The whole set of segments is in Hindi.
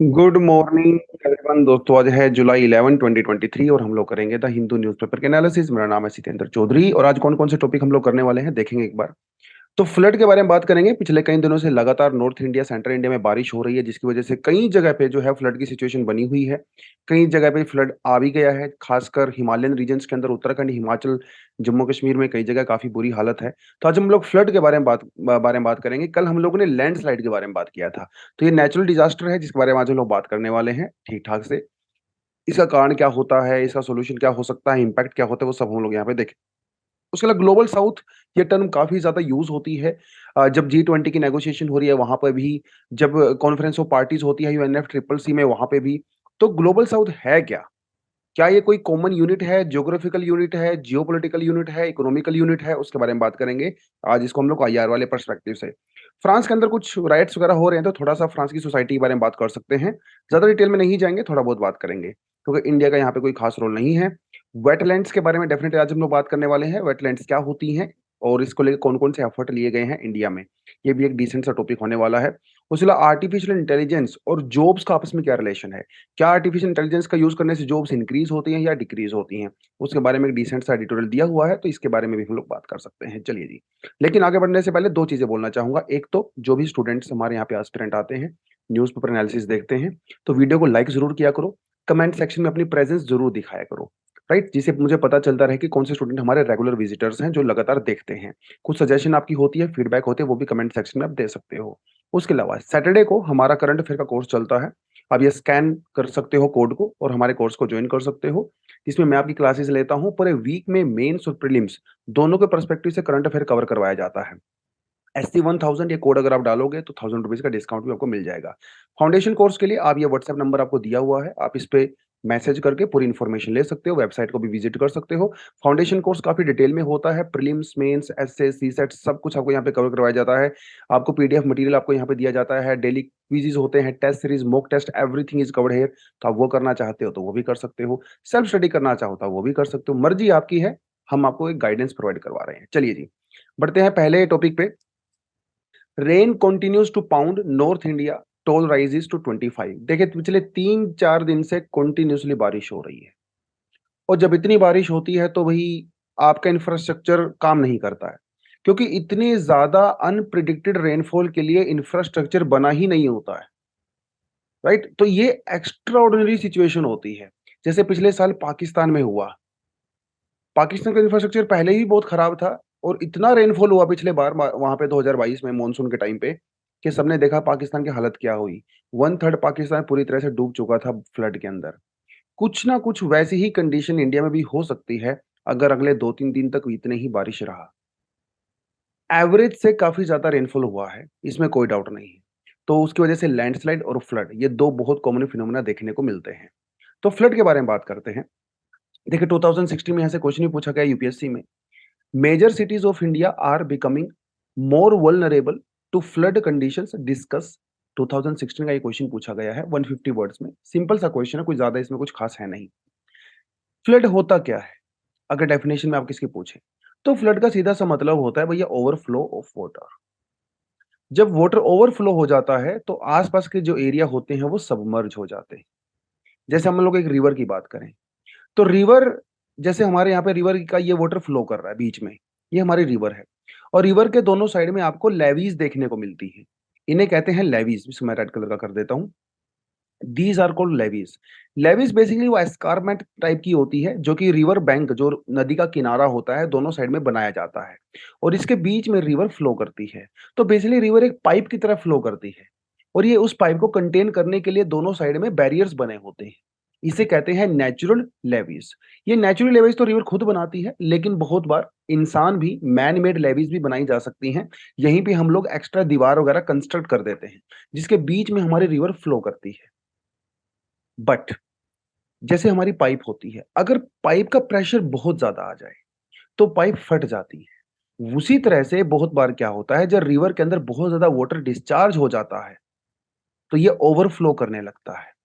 Good morning everyone. दोस्तों, आज है जुलाई 11 2023 और हम लोग करेंगे द हिंदू न्यूज़पेपर के एनालिसिस। मेरा नाम है सितेंद्र चौधरी और आज कौन कौन से टॉपिक हम लोग करने वाले हैं देखेंगे एक बार। तो फ्लड के बारे में बात करेंगे। पिछले कई दिनों से लगातार नॉर्थ इंडिया सेंट्रल इंडिया में बारिश हो रही है, जिसकी वजह से कई जगह पे जो है फ्लड की सिचुएशन बनी हुई है। कई जगह पे फ्लड आ भी गया है, खासकर हिमालयन रीजन्स के अंदर उत्तराखंड, हिमाचल, जम्मू कश्मीर में कई जगह काफी बुरी हालत है। तो आज हम लोग फ्लड के बारे में बात करेंगे। कल हम लोगों ने लैंडस्लाइड के बारे में बात किया था। तो ये नेचुरल डिजास्टर है जिसके बारे में आज हम लोग बात करने वाले हैं ठीक ठाक से। इसका कारण क्या होता है, इसका सोल्यूशन क्या हो सकता है, इम्पैक्ट क्या होता है, वो सब हम लोग यहाँ पे देखें। उसके अलावा ग्लोबल साउथ ये टर्म काफ़ी ज़्यादा यूज़ होती है। जब G20 की नेगोशिएशन हो रही है वहाँ पे भी, जब कॉन्फ्रेंस ऑफ पार्टीज़ होती है यूएनएफ ट्रिपल सी में वहाँ पे भी। तो ग्लोबल साउथ है क्या? क्या ये कोई कॉमन यूनिट है, ज्योग्राफिकल यूनिट है, जियोपॉलिटिकल यूनिट है, इकोनॉमिकल यूनिट है? उसके बारे में बात करेंगे। आज इसको हम लोग आईआर वाले पर्सपेक्टिव से। फ्रांस के अंदर कुछ राइट्स वगैरह हो रहे हैं तो थोड़ा-सा फ्रांस की सोसाइटी के बारे में बात कर सकते हैं। ज़्यादा डिटेल में नहीं जाएँगे, थोड़ा बहुत बात करेंगे, क्योंकि इंडिया का यहाँ पे कोई खास रोल नहीं है। वेटलैंड्स के बारे में डेफिनिटली आज हम लोग बात करने वाले हैं। वेटलैंड्स क्या होती हैं और इसको लेके कौन-कौन से एफर्ट लिए गए हैं इंडिया में। ये भी एक डिसेंट सा टॉपिक होने वाला है। उसके अलावा आर्टिफिशियल इंटेलिजेंस और जॉब्स का आपस में क्या रिलेशन है? क्या आर्टिफिशियल इंटेलिजेंस का यूज़ करने से जॉब्स इंक्रीज़ होती हैं या डिक्रीज़ होती हैं? उसके बारे में एक डिसेंट सा एडिटोरियल दिया हुआ है, तो इसके बारे में भी हम लोग बात कर सकते हैं। चलिए जी। लेकिन आगे बढ़ने से पहले 2 चीज़ें बोलना चाहूँगा। एक तो जो भी स्टूडेंट्स हमारे यहाँ पे एस्पिरेंट आते हैं, न्यूज़पेपर एनालिसिस देखते हैं, तो वीडियो को लाइक ज़रूर किया करो। कमेंट सेक्शन में अपनी प्रेज़ेंस ज़रूर दिखाया करो, राइट? जिससे मुझे पता चलता रहे कि कौन से स्टूडेंट हमारे रेगुलर विज़िटर्स हैं, जो लगातार देखते हैं। कुछ सजेशन आपकी होती है, फीडबैक होते हैं, वो भी कमेंट सेक्शन में आप दे सकते हो। उसके अलावा सैटरडे को हमारा करंट अफेयर का कोर्स चलता है। आप ये स्कैन कर सकते हो कोड को और हमारे कोर्स को जॉइन कर सकते हो। इसमें मैं आपकी क्लासेस लेता हूँ। पूरे वीक में मेंस और प्रीलिम्स दोनों के पर्सपेक्टिव से करंट अफेयर कवर करवाया जाता है। एससी 1000 ये कोड अगर आप डालोगे तो ₹1000 का डिस्काउंट भी आपको मिल जाएगा। फाउंडेशन कोर्स के लिए आप ये व्हाट्सएप नंबर आपको दिया हुआ है, आप इस पे मैसेज करके पूरी इन्फॉर्मेशन ले सकते हो, वेबसाइट को भी विजिट कर सकते हो। फाउंडेशन कोर्स काफ़ी डिटेल में होता है, प्रीलिम्स, मेंस, एसए, सीसेट सब कुछ आपको यहाँ पे कवर करवाया जाता है। आपको पीडीएफ मटेरियल आपको यहाँ पे दिया जाता है, डेली क्विज़ेज़ होते हैं, test series, mock test, everything is covered here. तो आप वो करना चाहते हो तो वो भी कर सकते हो, सेल्फ स्टडी करना चाहो तो वो भी कर सकते हो, मर्ज़ी आपकी है। हम आपको एक गाइडेंस प्रोवाइड करवा रहे हैं। चलिए जी, बढ़ते हैं पहले टॉपिक पे। Rain continues to pound north India, toll rises to 25। देखिए पिछले 3-4 दिन से कंटिन्यूअसली बारिश हो रही है और जब इतनी बारिश होती है तो वही आपका इंफ्रास्ट्रक्चर काम नहीं करता है, क्योंकि इतनी ज्यादा अनप्रिडिक्टेड रेनफॉल के लिए इंफ्रास्ट्रक्चर बना ही नहीं होता है, राइट? तो ये एक्स्ट्रा ऑर्डिनरी सिचुएशन होती है। जैसे पिछले साल पाकिस्तान में हुआ। पाकिस्तान का इंफ्रास्ट्रक्चर पहले ही बहुत खराब था और इतना रेनफॉल हुआ पिछले बार वहां पे 2022 में मॉनसून के टाइम पे कि सबने देखा पाकिस्तान की हालत क्या हुई। 1/3 पाकिस्तान पूरी तरह से डूब चुका था फ्लड के अंदर। कुछ ना कुछ वैसी ही कंडीशन इंडिया में भी हो सकती है अगर अगले 2-3 दिन तक इतने ही बारिश रहा। एवरेज से काफी ज्यादा रेनफॉल हुआ है, इसमें कोई डाउट नहीं है। तो उसकी वजह से लैंडस्लाइड और फ्लड ये दो बहुत कॉमन फिनोमेना देखने को मिलते हैं। तो फ्लड के बारे में बात करते हैं। देखिए 2016 में यहाँ से क्वेश्चन भी पूछा गया यूपीएससी में। Major cities of India are becoming more vulnerable to flood conditions. Discuss। 2016 का ये क्वेश्चन पूछा गया है 150 वर्ड्स में। सिंपल सा क्वेश्चन है, कोई ज्यादा इसमें कुछ खास है नहीं। फ्लड होता क्या है? अगर डेफिनेशन में आप किसकी पूछे तो फ्लड का सीधा सा मतलब होता है भैया ओवरफ्लो ऑफ वाटर। जब वाटर ओवरफ्लो हो जाता है तो आसपास के जो एरिया होते हैं वो सबमर्ज हो जाते हैं। जैसे हम लोग एक रिवर की बात करें तो रिवर, जैसे हमारे यहाँ पे रिवर का ये वाटर फ्लो कर रहा है बीच में, ये हमारी रिवर है और रिवर के दोनों साइड में आपको लेवीज देखने को मिलती है। इन्हें कहते हैं लेवीज। इसको मैं रेड कलर का कर देता हूँ। These are called levees. Levees basically वो एस्कारमेंट टाइप की होती है जो कि रिवर बैंक, जो नदी का किनारा होता है, दोनों साइड में बनाया जाता है और इसके बीच में रिवर फ्लो करती है। तो बेसिकली रिवर एक पाइप की तरह फ्लो करती है और ये उस पाइप को कंटेन करने के लिए दोनों साइड में बैरियर्स बने होते हैं। इसे कहते हैं नेचुरल लेवीज। ये नेचुरल लेवीज तो रिवर खुद बनाती है, लेकिन बहुत बार इंसान भी मैन मेड लेवीज भी बनाई जा सकती हैं। यहीं पे हम लोग एक्स्ट्रा दीवार वगैरह कंस्ट्रक्ट कर देते हैं जिसके बीच में हमारी रिवर फ्लो करती है। बट जैसे हमारी पाइप होती है, अगर पाइप का प्रेशर बहुत ज्यादा आ जाए तो पाइप फट जाती है। उसी तरह से बहुत बार क्या होता है, जब रिवर के अंदर बहुत ज्यादा वाटर डिस्चार्ज हो जाता है तो ये ओवरफ्लो करने लगता है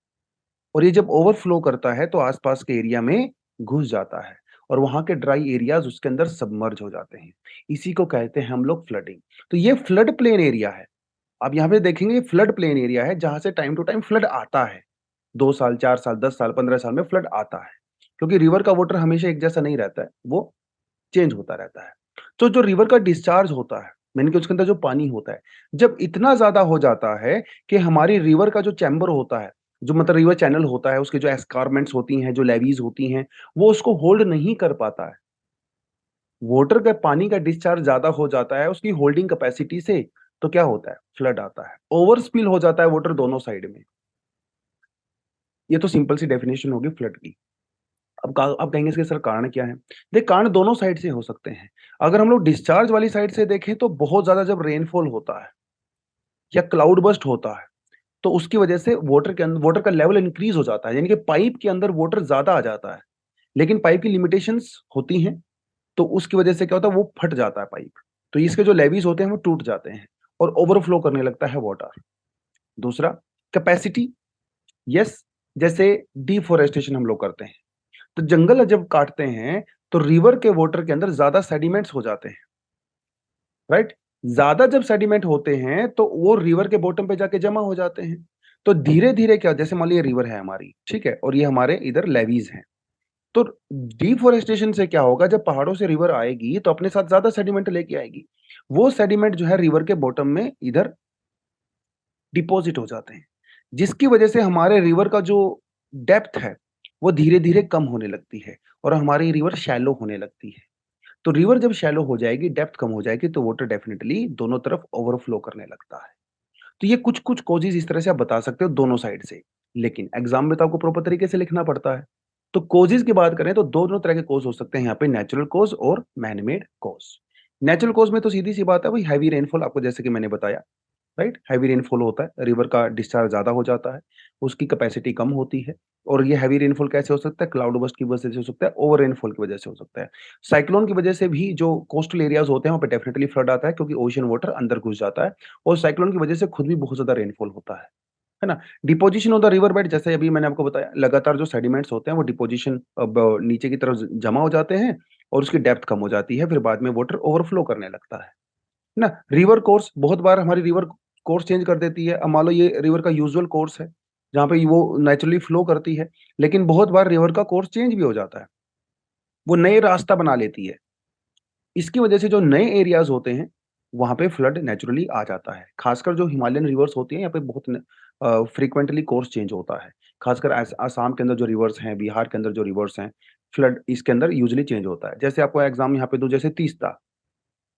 और ये जब ओवरफ्लो करता है तो आसपास के एरिया में घुस जाता है और वहां के ड्राई एरियाज उसके अंदर सबमर्ज हो जाते हैं। इसी को कहते हैं हम लोग फ्लडिंग। तो ये फ्लड प्लेन एरिया है। आप यहाँ पे देखेंगे फ्लड प्लेन एरिया है जहाँ से टाइम टू टाइम फ्लड आता है। 2 साल, 4 साल, 10 साल, 15 साल में फ्लड आता है। क्योंकि रिवर का वाटर हमेशा एक जैसा नहीं रहता है, वो चेंज होता रहता है। तो जो रिवर का डिस्चार्ज होता है, यानी कि उसके अंदर जो पानी होता है, जब इतना ज़्यादा हो जाता है कि हमारी रिवर का जो चैम्बर होता है, जो मतलब रिवर चैनल होता है, उसकी जो एस्कारमेंट्स होती हैं, जो लेवीज़ होती हैं, वो उसको होल्ड नहीं कर पाता है। वाटर का पानी का डिस्चार्ज ज़्यादा हो जाता है उसकी होल्डिंग कैपेसिटी से, तो क्या होता है? फ्लड आता है। ओवर स्पिल हो जाता है वाटर दोनों साइड में। ये तो सिंपल सी डेफिनिशन होगी फ्लड की। अब कहेंगे इसके सर कारण क्या है? देखिए कारण दोनों साइड से हो सकते हैं। अगर हम लोग डिस्चार्ज वाली साइड से देखें तो बहुत ज़्यादा जब रेनफॉल होता है या क्लाउड बर्स्ट होता है, तो उसकी वजह से वाटर का लेवल इंक्रीज़ हो जाता है, यानी कि पाइप के अंदर वाटर ज़्यादा आ जाता है। लेकिन पाइप की लिमिटेशंस होती हैं, तो उसकी वजह से क्या होता है वो फट जाता है पाइप। तो इसके जो लेवीज़ होते हैं वो टूट जाते हैं और ओवरफ्लो करने लगता है वाटर। दूसरा कैपेसिटी, यस, जैसे डिफॉरेस्टेशन हम लोग करते हैं। तो जंगल जब काटते हैं, तो रिवर के वाटर के अंदर ज़्यादा सेडिमेंट्स हो जाते हैं, राइट? ज़्यादा जब सेडिमेंट होते हैं, तो वो रिवर के बॉटम पे जाके जमा हो जाते हैं। तो धीरे-धीरे क्या जैसे मान लीजिए रिवर है हमारी, ठीक है? और ये हमारे इधर लेवीज़ हैं। तो डिफॉरेस्टेशन से क्या होगा जब पहाड़ों से रिवर आएगी, तो अपने साथ ज़्यादा सेडिमेंट लेके आएगी। वो सेडिमेंट जो है रिवर के बॉटम में इधर डिपॉज़िट हो जाते हैं, जिसकी वजह से हमारे रिवर का जो डेप्थ है, वो धीरे-धीरे कम होने लगती है और हमारी रिवर शैलो होने लगती है। तो रिवर जब शैलो हो जाएगी, डेप्थ कम हो जाएगी, तो वाटर डेफिनिटली दोनों तरफ ओवरफ्लो करने लगता है। तो ये कुछ-कुछ कॉजेज़ इस तरह से आप बता सकते हो दोनों साइड से, लेकिन एग्ज़ाम में तो आपको प्रॉपर तरीके से लिखना पड़ता है। तो कॉजेज़ की बात करें तो दोनों तरह के कॉज़ हो सकते हैं यहाँ पे नेचुरल कॉज़ और man made cause. Natural cause में तो सीधी-सी बात है वही हेवी रेनफॉल आपको जैसे कि मैंने बताया। राइट? हेवी रेनफॉल होता है, रिवर का डिस्चार्ज ज़्यादा हो जाता है, उसकी कैपेसिटी कम होती है और ये हेवी रेनफॉल कैसे हो सकता है? क्लाउड बर्स्ट की वजह से हो सकता है, ओवर रेनफॉल की वजह से हो सकता है। साइक्लोन की वजह से भी जो कोस्टल एरियाज़ होते हैं, वहाँ पे डेफिनिटली फ्लड आता है क्योंकि ओशन वाटर अंदर घुस जाता है और साइक्लोन की वजह से खुद भी बहुत ज़्यादा रेनफॉल होता है ना? Deposition of the river bed जैसे अभी मैंने आपको बताया, लगातार जो सेडिमेंट्स होते हैं, वो डिपोज़िशन नीचे की तरफ जमा हो जाते हैं और उसकी डेप्थ कम हो जाती है, फिर बाद में वाटर ओवरफ्लो करने लगता है। ना रिवर कोर्स बहुत बार हमारी रिवर कोर्स चेंज कर देती है। अब मान लो ये रिवर का यूजुअल कोर्स है, जहाँ पे वो नेचुरली फ्लो करती है, लेकिन बहुत बार रिवर का कोर्स चेंज भी हो जाता है। वो नए रास्ता बना लेती है। इसकी वजह से जो नए एरियाज़ होते हैं, वहाँ पे फ्लड नेचुरली आ जाता है। खासकर जो हिमालयन रिवर्स होती हैं, यहाँ पे बहुत फ्रीक्वेंटली कोर्स चेंज होता है। खासकर आसाम के अंदर जो रिवर्स हैं, बिहार के अंदर जो रिवर्स हैं, फ्लड इसके अंदर यूजुअली चेंज होता है। जैसे आपको एग्ज़ाम यहाँ पे दूँ जैसे तीस्ता,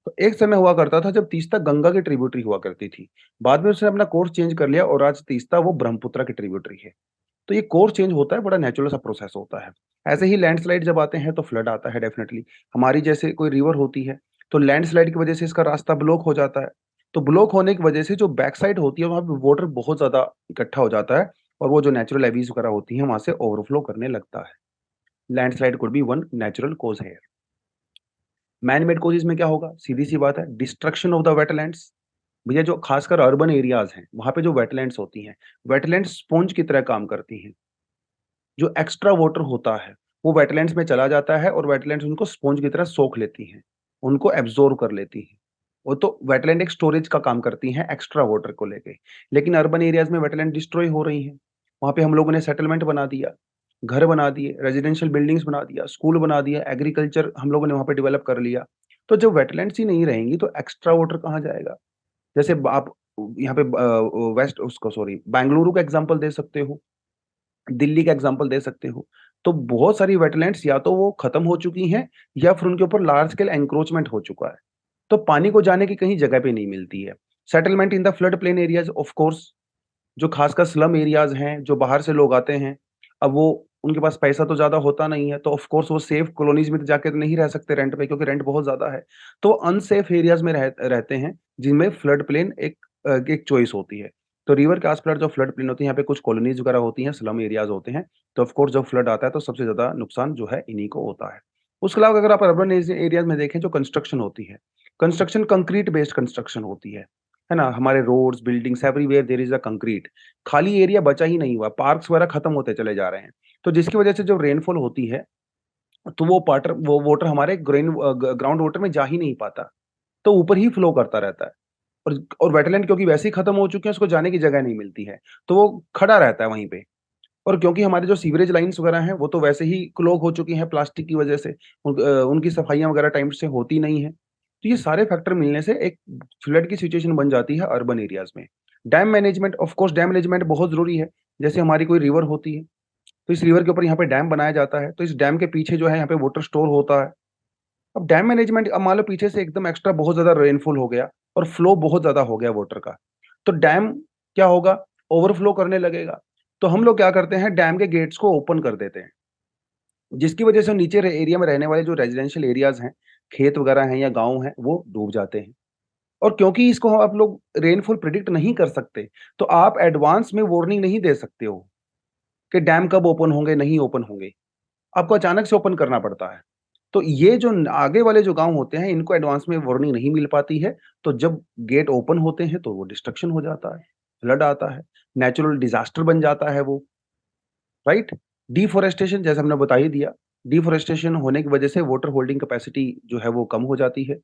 तो एक समय हुआ करता था जब तीस्ता गंगा की ट्रिब्यूटरी हुआ करती थी। बाद में उसने अपना कोर्स चेंज कर लिया और आज तीस्ता वो ब्रह्मपुत्र की ट्रिब्यूटरी है। तो ये कोर्स चेंज होता है, बड़ा नेचुरल सा प्रोसेस होता है। ऐसे ही लैंडस्लाइड जब आते हैं तो फ्लड आता है डेफिनिटली। हमारी जैसे कोई रिवर होती है, तो लैंडस्लाइड की वजह से इसका रास्ता ब्लॉक हो जाता है। तो ब्लॉक होने की वजह से जो बैक साइड होती है वहाँ पे वाटर बहुत ज़्यादा इकट्ठा हो जाता है और वो जो नेचुरल लेवीज़ वगैरह होती हैं वहाँ से ओवरफ्लो करने लगता है। Landslide could be one natural cause है। मैन मेड कॉजेज़ में क्या होगा? सीधी-सी बात है डिस्ट्रक्शन ऑफ द वेटलैंड्स। भैया जो खासकर अर्बन एरियाज़ हैं, वहाँ पे जो वेटलैंड्स होती हैं, वेटलैंड्स स्पॉन्ज की तरह काम करती हैं। जो एक्स्ट्रा वाटर होता है, वो वेटलैंड्स में चला जाता है और वेटलैंड्स उनको स्पॉन्ज की तरह सोख लेती हैं, उनको एब्ज़ॉर्ब कर लेती हैं। वो तो वेटलैंड एक स्टोरेज का काम करती हैं एक्स्ट्रा वाटर को लेके। लेकिन अर्बन एरियाज़ में वेटलैंड डिस्ट्रॉय हो रही हैं। वहाँ पे हम लोगों ने सेटलमेंट बना दिया, घर बना दिए, रेज़िडेंशियल बिल्डिंग्स बना दिया, स्कूल बना दिया, एग्रीकल्चर हम लोगों ने वहाँ पे डेवलप कर लिया। तो जब वेटलैंड्स ही नहीं रहेंगी तो एक्स्ट्रा वाटर कहाँ जाएगा? जैसे आप यहाँ पे वेस्ट उसको सॉरी बेंगलुरु का एग्ज़ाम्पल दे सकते हो, दिल्ली का एग्ज़ाम्पल दे सकते हो। तो बहुत सारी वेटलैंड्स या तो वो खत्म हो चुकी हैं या फिर उनके ऊपर लार्ज स्केल एन्क्रोचमेंट हो चुका है। तो पानी को जाने की कहीं जगह पे नहीं मिलती है। Settlement in the flood plain areas of course जो खासकर स्लम एरियाज़ हैं, जो बाहर से लोग आते हैं, अब वो उनके पास पैसा तो ज़्यादा होता नहीं है, तो ऑफ कोर्स वो सेफ कॉलोनीज़ में तो जाके तो नहीं रह सकते रेंट पे क्योंकि रेंट बहुत ज़्यादा है। तो अनसेफ एरियाज़ में रहते हैं, जिनमें फ्लड प्लेन एक चॉइस होती है। तो रिवर के आस-पास जो फ्लड प्लेन होती है, यहाँ पे कुछ कॉलोनीज़ वगैरह होती हैं, स्लम एरियाज़ होते हैं, तो ऑफ कोर्स जब फ्लड आता है तो सबसे ज़्यादा नुकसान जो है इन्हीं को होता है। उसके अलावा अगर आप अर्बन एरियाज़ में देखें जो कंस्ट्रक्शन होती है, कंस्ट्रक्शन कंक्रीट बेस्ड कंस्ट्रक्शन होती है ना? हमारे roads, buildings everywhere there is a concrete. खाली एरिया बचा ही नहीं हुआ, पार्क्स वगैरह खत्म होते चले जा रहे हैं। तो जिसकी वजह से जब रेनफॉल होती है, तो वो वाटर हमारे ग्राउंड वाटर में जा ही नहीं पाता, तो ऊपर ही फ्लो करता रहता है। और वेटलैंड क्योंकि वैसे ही खत्म हो चुके हैं, उसको जाने की जगह नहीं मिलती है, तो वो खड़ा रहता है वहीं पे। और क्योंकि हमारे जो सीवरेज लाइन्स वगैरह हैं, वो तो वैसे ही क्लॉग हो चुकी हैं प्लास्टिक की वजह से, उनकी सफाइयाँ वगैरह टाइम से होती नहीं है। तो ये सारे फैक्टर मिलने से एक फ्लड की सिचुएशन बन जाती है अर्बन एरियाज़ में। Dam management, of course dam management बहुत ज़रूरी है। जैसे हमारी कोई रिवर होती है, तो इस रिवर के ऊपर यहाँ पे डैम बनाया जाता है, तो इस डैम के पीछे जो है यहाँ पे वाटर स्टोर होता है। अब डैम मैनेजमेंट, अब मान लो पीछे से एकदम एक्स्ट्रा बहुत ज़्यादा रेनफॉल हो गया और फ्लो बहुत ज़्यादा हो गया वाटर का, तो डैम क्या होगा? ओवरफ्लो करने लगेगा। तो हम लोग क्या करते हैं, डैम के गेट्स को ओपन कर देते हैं, जिसकी वजह से नीचे एरिया में रहने वाले जो रेजिडेंशियल एरियाज़ हैं, खेत वगैरह हैं या गाँव हैं, वो डूब जाते हैं। और क्योंकि इसको आप लोग रेनफॉल प्रिडिक्ट नहीं कर सकते, तो आप एडवांस में वार्निंग नहीं दे सकते हो कि डैम कब ओपन होंगे, नहीं ओपन होंगे। आपको अचानक से ओपन करना पड़ता है। तो ये जो आगे वाले जो गाँव होते हैं, इनको एडवांस में वार्निंग नहीं मिल पाती है, तो जब गेट ओपन होते हैं, तो वो डिस्ट्रक्शन हो जाता है, फ्लड आता है, नेचुरल डिज़ास्टर बन जाता है वो, राइट? डिफ़ॉरेस्टेशन जैसे हमने बता ही दिया, डिफ़ॉरेस्टेशन होने की वजह से वाटर होल्डिंग कैपेसिटी जो है वो कम हो जाती है।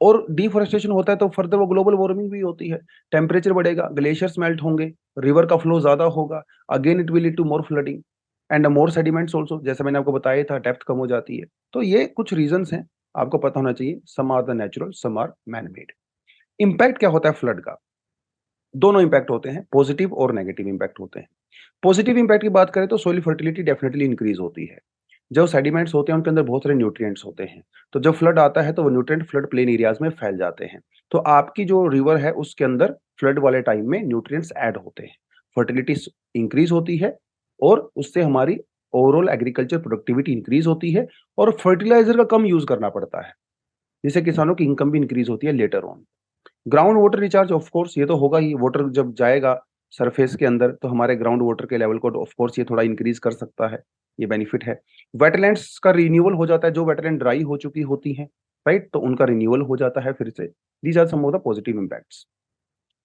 और डिफ़ॉरेस्टेशन होता है तो फर्दर वो ग्लोबल वार्मिंग भी होती है। टेम्परेचर बढ़ेगा, ग्लेशियर्स मेल्ट होंगे, रिवर का फ्लो ज़्यादा होगा, again it will lead to more flooding and more sediments also, जैसे मैंने आपको बताया था, डेप्थ कम हो जाती है। तो ये कुछ रीज़न्स हैं, आपको पता होना चाहिए, some are the natural, some are man made. Impact क्या होता है फ्लड का? दोनों इम्पैक्ट होते हैं, पॉजिटिव और नेगेटिव इम्पैक्ट होते हैं। पॉजिटिव इम्पैक्ट की बात करें तो सॉइल फर्टिलिटी डेफिनिटली इंक्रीज़ होती है। जो सेडिमेंट्स होते हैं उनके अंदर बहुत सारे न्यूट्रिएंट्स होते हैं। तो जब फ्लड आता है तो वो न्यूट्रिएंट फ्लड प्लेन एरियाज़ में फैल जाते हैं। तो आपकी जो रिवर है उसके अंदर फ्लड वाले टाइम में न्यूट्रिएंट्स ऐड होते हैं। फर्टिलिटी इंक्रीज़ होती है और उससे हमारी ओवरऑल एग्रीकल्चर प्रोडक्टिविटी इंक्रीज़ होती है और फर्टिलाइज़र का कम यूज़ करना पड़ता है। जिससे किसानों की इनकम भी इंक्रीज़ होती है later on. Ground water recharge of course ये तो होगा ही, वाटर जब जाएगा सरफेस के अंदर तो हमारे ग्राउंड वाटर के लेवल को ऑफ कोर्स ये थोड़ा इंक्रीज़ कर सकता है, ये बेनिफिट है। वेटलैंड्स का रिन्यूअल हो जाता है, जो वेटलैंड ड्राई हो चुकी होती हैं, राइट? तो उनका रिन्यूअल हो जाता है फिर से। These are some of the positive impacts.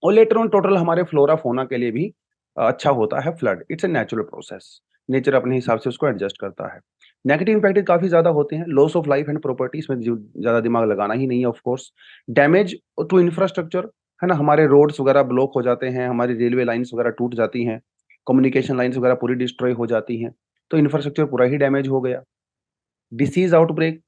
और लेटर ऑन टोटल हमारे फ्लोरा फ़ौना के लिए भी अच्छा होता है flood. It's a natural process. Nature अपने हिसाब से उसको एडजस्ट करता है। नेगेटिव इम्पैक्ट काफ़ी ज़्यादा होते हैं। Loss of life and property, इसमें जो ज़्यादा दिमाग लगाना ही नहीं है of course. Damage to infrastructure, है ना? हमारे रोड्स वगैरह ब्लॉक हो जाते हैं, हमारी रेलवे लाइन्स वगैरह टूट जाती हैं, कम्युनिकेशन लाइन्स वगैरह पूरी डिस्ट्रॉय हो जाती हैं। तो इंफ्रास्ट्रक्चर पूरा ही डैमेज हो गया। डिसीज़ आउटब्रेक,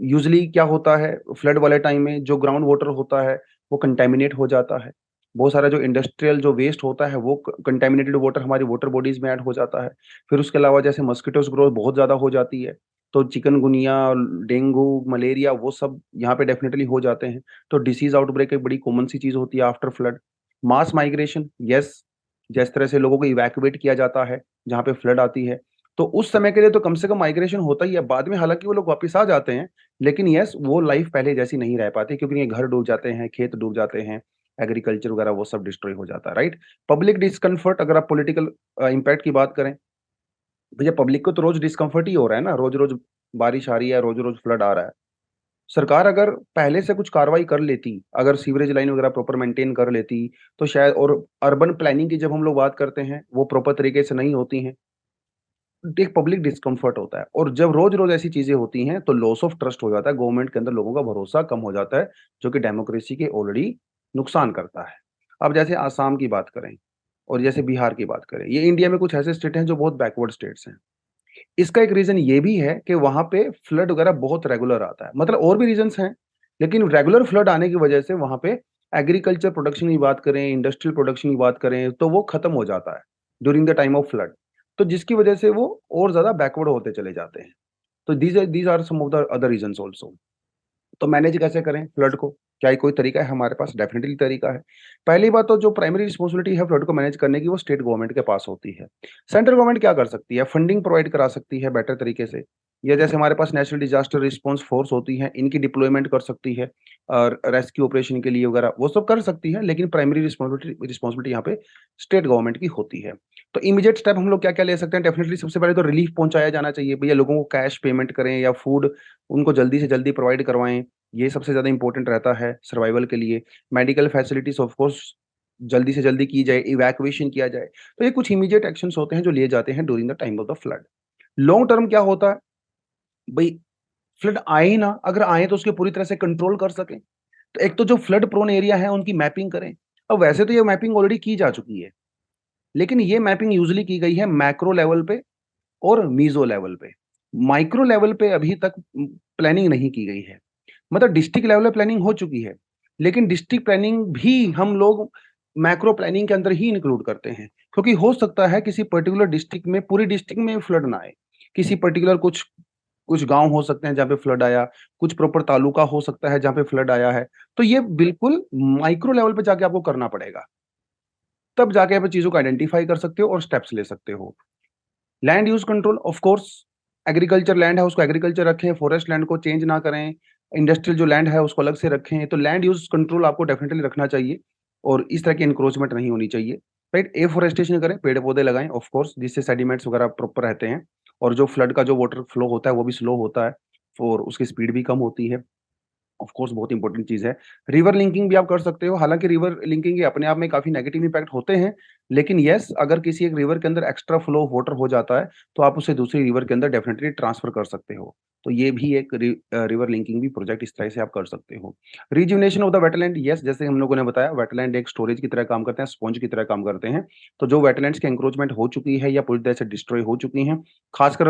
यूजुअली क्या होता है फ्लड वाले टाइम में, जो ग्राउंड वाटर होता है वो कंटेमिनेट हो जाता है। बहुत सारा जो इंडस्ट्रियल जो वेस्ट होता है वो कंटेमिनेटेड वाटर हमारी वाटर बॉडीज में ऐड हो जाता है। फिर उसके अलावा जैसे मस्किटोज ग्रोथ बहुत ज़्यादा हो जाती है, तो चिकनगुनिया, डेंगू, मलेरिया वो सब यहाँ पे डेफिनेटली हो जाते हैं। तो डिसीज आउटब्रेक एक बड़ी कॉमन सी चीज़ होती है आफ्टर फ्लड। मास माइग्रेशन, यस, जिस तरह से लोगों को इवैक्यूएट किया जाता है जहाँ पे फ्लड आती है, तो उस समय के लिए तो कम से कम माइग्रेशन होता ही है। बाद में हालाँकि वो लोग वापस आ जाते हैं, लेकिन यस, वो लाइफ पहले जैसी नहीं रह पाती, क्योंकि ये घर डूब जाते हैं, खेत डूब जाते हैं, एग्रीकल्चर वगैरह वो सब डिस्ट्रॉय हो जाता है, राइट? पब्लिक डिस्कम्फर्ट, अगर आप पॉलिटिकल इम्पैक्ट की बात करें, भैया पब्लिक को तो रोज़ डिस्कम्फर्ट ही हो रहा है ना, रोज़-रोज़ बारिश आ रही है, रोज़-रोज़ फ्लड आ रहा है। सरकार अगर पहले से कुछ कार्रवाई कर लेती, अगर सीवरेज लाइन वगैरह प्रॉपर मेंटेन कर लेती, तो शायद, और अर्बन प्लानिंग की जब हम लोग बात करते हैं, वो प्रॉपर तरीके से नहीं होती हैं, एक पब्लिक डिस्कम्फर्ट होता है। और जब रोज़-रोज़ ऐसी चीज़ें होती हैं, तो लॉस ऑफ ट्रस्ट हो जाता है, गवर्नमेंट के अंदर लोगों का भरोसा कम हो जाता है, जो कि डेमोक्रेसी के ऑलरेडी नुकसान करता है। अब जैसे आसाम की बात करें और जैसे बिहार की बात करें, ये इंडिया में कुछ ऐसे स्टेट हैं जो बहुत बैकवर्ड स्टेट्स हैं। इसका एक रीज़न ये भी है कि वहाँ पे फ्लड वगैरह बहुत रेगुलर आता है। मतलब और भी रीज़न्स हैं, लेकिन रेगुलर फ्लड आने की वजह से वहाँ पे एग्रीकल्चर प्रोडक्शन की बात करें, इंडस्ट्रियल प्रोडक्शन की बात करें, तो वो खत्म हो जाता है during the time of flood. तो जिसकी वजह से वो और ज़्यादा बैकवर्ड होते चले जाते हैं। तो these are some of the other reasons also. तो मैनेज कैसे करें फ्लड को? क्या कोई तरीका है हमारे पास? डेफ़िनिटली तरीका है। पहली बात तो जो प्राइमरी रिस्पॉन्सिबिलिटी है फ्लड को मैनेज करने की, वो स्टेट गवर्नमेंट के पास होती है। सेंट्रल गवर्नमेंट क्या कर सकती है? फंडिंग प्रोवाइड करा सकती है बेटर तरीके से। या जैसे हमारे पास नेशनल डिज़ास्टर रिस्पॉन्स फ़ोर्स होती है, इनकी डिप्लॉयमेंट कर सकती है और रेस्क्यू ऑपरेशन के लिए वगैरह वो सब कर सकती है, लेकिन प्राइमरी रिस्पॉन्सिबिलिटी रिस्पॉन्सिबिलिटी यहाँ पे स्टेट गवर्नमेंट की होती है। तो इमीडिएट स्टेप हम लोग क्या-क्या ले सकते हैं? डेफ़िनिटली सबसे पहले तो रिलीफ पहुँचाया जाना चाहिए। भैया लोगों को कैश पेमेंट करें या फूड उनको जल्दी से जल्दी प्रोवाइड करवाएँ। ये सबसे ज़्यादा इम्पोर्टेंट रहता है सर्वाइवल के लिए। मेडिकल फैसिलिटीज़ ऑफ कोर्स जल्दी से जल्दी की जाए, इवैक्यूएशन किया जाए। तो ये कुछ इमीडिएट एक्शंस होते हैं जो लिए जाते हैं during the time of the flood. Long term क्या होता है? भई फ्लड आए ही ना, अगर आए तो उसके पूरी तरह से कंट्रोल कर सकें। तो एक तो जो फ्लड प्रोन एरिया है उनकी मैपिंग करें। अब वैसे तो ये मैपिंग ऑलरेडी की जा चुकी है, लेकिन ये मैपिंग यूजुअली की गई है मैक्रो लेवल पे और मीज़ो लेवल पे। माइक्रो लेवल पे अभी तक प्लानिंग नहीं की गई है। मतलब डिस्ट्रिक्ट लेवल पे प्लानिंग हो चुकी है, लेकिन डिस्ट्रिक्ट प्लानिंग भी हम लोग मैक्रो प्लानिंग के अंदर ही इंक्लूड करते हैं, क्योंकि हो सकता है किसी पर्टिकुलर डिस्ट्रिक्ट में, पूरी डिस्ट्रिक्ट में फ्लड ना आए। किसी पर्टिकुलर कुछ कुछ गाँव हो सकते हैं जहाँ पे फ्लड आया, कुछ प्रॉपर तालुका हो सकता है जहाँ पे फ्लड आया है। तो ये बिल्कुल माइक्रो लेवल पे जाके आपको करना पड़ेगा। तब जाके आप चीज़ों को आइडेंटिफ़ाई कर सकते हो और स्टेप्स ले सकते हो। Land use control of course, agriculture land है उसको एग्रीकल्चर रखें, फॉरेस्ट लैंड को चेंज ना करें, इंडस्ट्रियल जो लैंड है उसको अलग से रखें। तो लैंड यूज़ कंट्रोल आपको डेफिनिटली रखना चाहिए और इस तरह की एनक्रोचमेंट नहीं होनी चाहिए, राइट? एफॉरेस्टेशन करें, पेड़-पौधे लगाएँ ऑफ कोर्स, जिससे सेडिमेंट्स वगैरह प्रॉपर रहते हैं और जो फ्लड का जो वाटर फ्लो होता है वो भी स्लो होता है और उसकी स्पीड भी कम होती है। ऑफ कोर्स बहुत इंपॉर्टेंट चीज़ है। रिवर लिंकिंग भी आप कर सकते हो, हालाँकि रिवर लिंकिंग के अपने आप में काफ़ी नेगेटिव इम्पैक्ट होते हैं, लेकिन येस अगर किसी एक रिवर के अंदर एक्स्ट्रा फ्लो ऑफ वाटर हो जाता है, तो आप उसे दूसरी रिवर के अंदर डेफिनिटली ट्रांसफर कर सकते हो। तो ये भी एक रिवर लिंकिंग भी प्रोजेक्ट इस तरह से आप कर सकते हो। Rejuvenation of the wetland, yes जैसे हम लोगों ने बताया वेटलैंड एक स्टोरेज की तरह काम करते हैं, स्पॉन्ज की तरह काम करते हैं। तो जो वेटलैंड्स की एंक्रोचमेंट हो चुकी है या पूरी तरह से डिस्ट्रॉय हो चुकी हैं, खासकर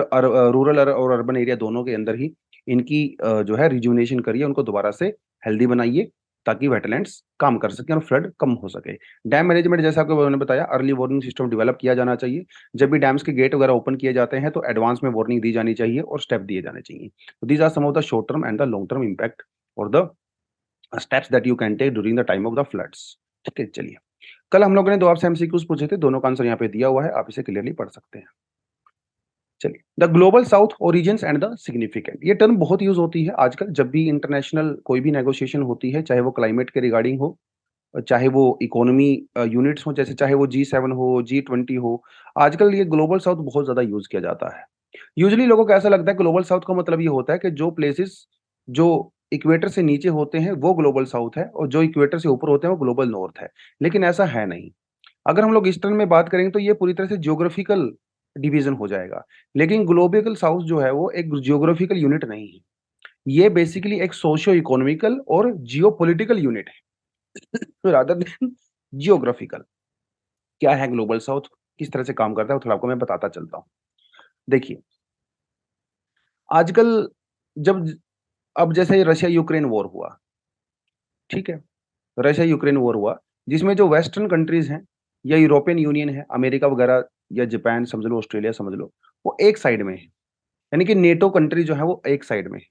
रूरल और अर्बन एरिया दोनों के अंदर ही इनकी जो है रिजुविनेशन करिए, उनको दोबारा से हेल्दी बनाइए ताकि वेटलैंड्स काम कर सकें और फ्लड कम हो सके। डैम मैनेजमेंट जैसा आपको मैंने बताया अर्ली वार्निंग सिस्टम डेवलप किया जाना चाहिए। जब भी डैम्स के गेट वगैरह ओपन किए जाते हैं तो एडवांस में वार्निंग दी जानी चाहिए और स्टेप दिए जाने चाहिए। तो these are some of the short term and the long term impact और the steps that you can take during the time of the floods. ठीक है, चलिए। कल हम लोगों ने 2 आपसे एमसीक्यूज़ पूछे थे, दोनों का आंसर यहाँ पे दिया हुआ है, आप इसे क्लियरली पढ़ सकते हैं। चलिए, the global south origins and the significant, ये टर्म बहुत यूज़ होती है आजकल जब भी इंटरनेशनल कोई भी नेगोशिएशन होती है, चाहे वो क्लाइमेट के रिगार्डिंग हो, चाहे वो इकोनॉमी यूनिट्स हों, जैसे चाहे वो G7 हो, G20 हो, आजकल ये ग्लोबल साउथ बहुत ज़्यादा यूज़ किया जाता है। यूजुअली लोगों को ऐसा लगता है ग्लोबल साउथ का मतलब ये होता है कि जो प्लेसेस जो इक्वेटर से नीचे होते हैं, वो ग्लोबल साउथ है और जो इक्वेटर से ऊपर होते हैं, वो ग्लोबल नॉर्थ है। लेकिन ऐसा है नहीं। अगर हम लोग ईस्टर्न में बात करेंगे तो ये पूरी तरह से ज्योग्राफिकल डिवीज़न हो जाएगा। लेकिन ग्लोबल साउथ जो है वो एक ज्योग्राफिकल यूनिट नहीं है। ये बेसिकली एक सोशियो इकोनॉमिकल और जियोपॉलिटिकल यूनिट है रादर देन जियोग्राफिकल। क्या है ग्लोबल साउथ? किस तरह से काम करता है? वो थोड़ा आपको मैं बताता चलता हूँ। देखिए, आजकल जब अब जैसे रशिया यूक्रेन वॉर हुआ, ठीक है? रशिया यूक्रेन वॉर हुआ, जिसमें जो वेस्टर्न कंट्रीज़ हैं या यूरोपियन यूनियन है, अमेरिका वगैरह या जापान समझ लो, ऑस्ट्रेलिया समझ लो, वो एक साइड में है। यानी कि नेटो कंट्री जो है वो एक साइड में है।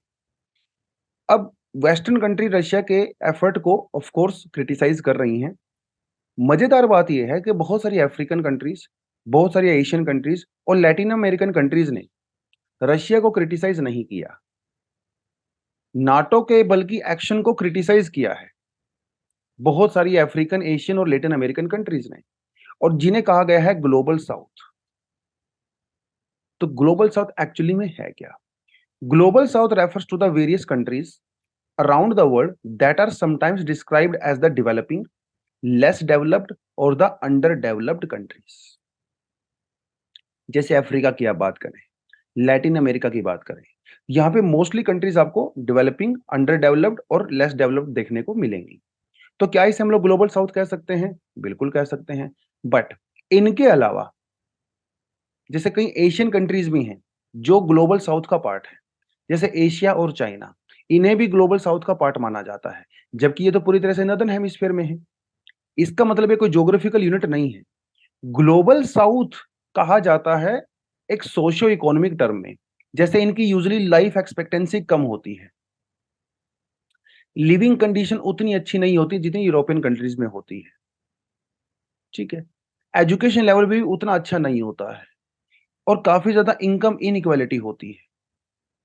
अब वेस्टर्न कंट्री रशिया के एफर्ट को ऑफ कोर्स क्रिटिसाइज़ कर रही हैं। मज़ेदार बात ये है कि बहुत सारी अफ्रीकन कंट्रीज़, बहुत सारी एशियन कंट्रीज़ और लैटिन अमेरिकन कंट्रीज़ ने रशिया को क्रिटिसाइज़ नहीं किया। नाटो के बल्कि एक्शन को क्रिटिसाइज़ किया है। बहुत सारी अफ्रीकन, एशियन और लैटिन अमेरिकन कंट्रीज़ ने और जिन्हें कहा गया है ग्लोबल साउथ। तो ग्लोबल साउथ एक्चुअली में है क्या? Global south refers to the various countries around the world that are sometimes described as the developing, less developed or the underdeveloped countries. जैसे अफ्रीका की आप बात करें, लैटिन अमेरिका की बात करें, यहाँ पे मोस्टली कंट्रीज आपको डेवलपिंग, अंडर डेवलप्ड और लेस डेवलप्ड देखने को मिलेंगी। तो क्या इसे हम लोग ग्लोबल साउथ कह सकते हैं? बिल्कुल कह सकते हैं। बट इनके अलावा जैसे कई एशियन कंट्रीज भी हैं, जो ग्लोबल साउथ का पार्ट है, जैसे एशिया और चाइना, इन्हें भी ग्लोबल साउथ का पार्ट माना जाता है, जबकि ये तो पूरी तरह से नॉर्दर्न हेमिस्फीयर में है। इसका मतलब ये कोई ज्योग्राफिकल यूनिट नहीं है। ग्लोबल साउथ कहा जाता है एक सोशियो इकोनॉमिक टर्म में, जैसे इनकी यूजुअली लाइफ एक्सपेक्टेंसी कम होती है। लिविंग कंडीशन उतनी अच्छी नहीं होती जितनी यूरोपियन कंट्रीज में होती है, ठीक है? एजुकेशन लेवल भी उतना अच्छा नहीं होता है और काफ़ी ज़्यादा इनकम इनइक्वालिटी होती है।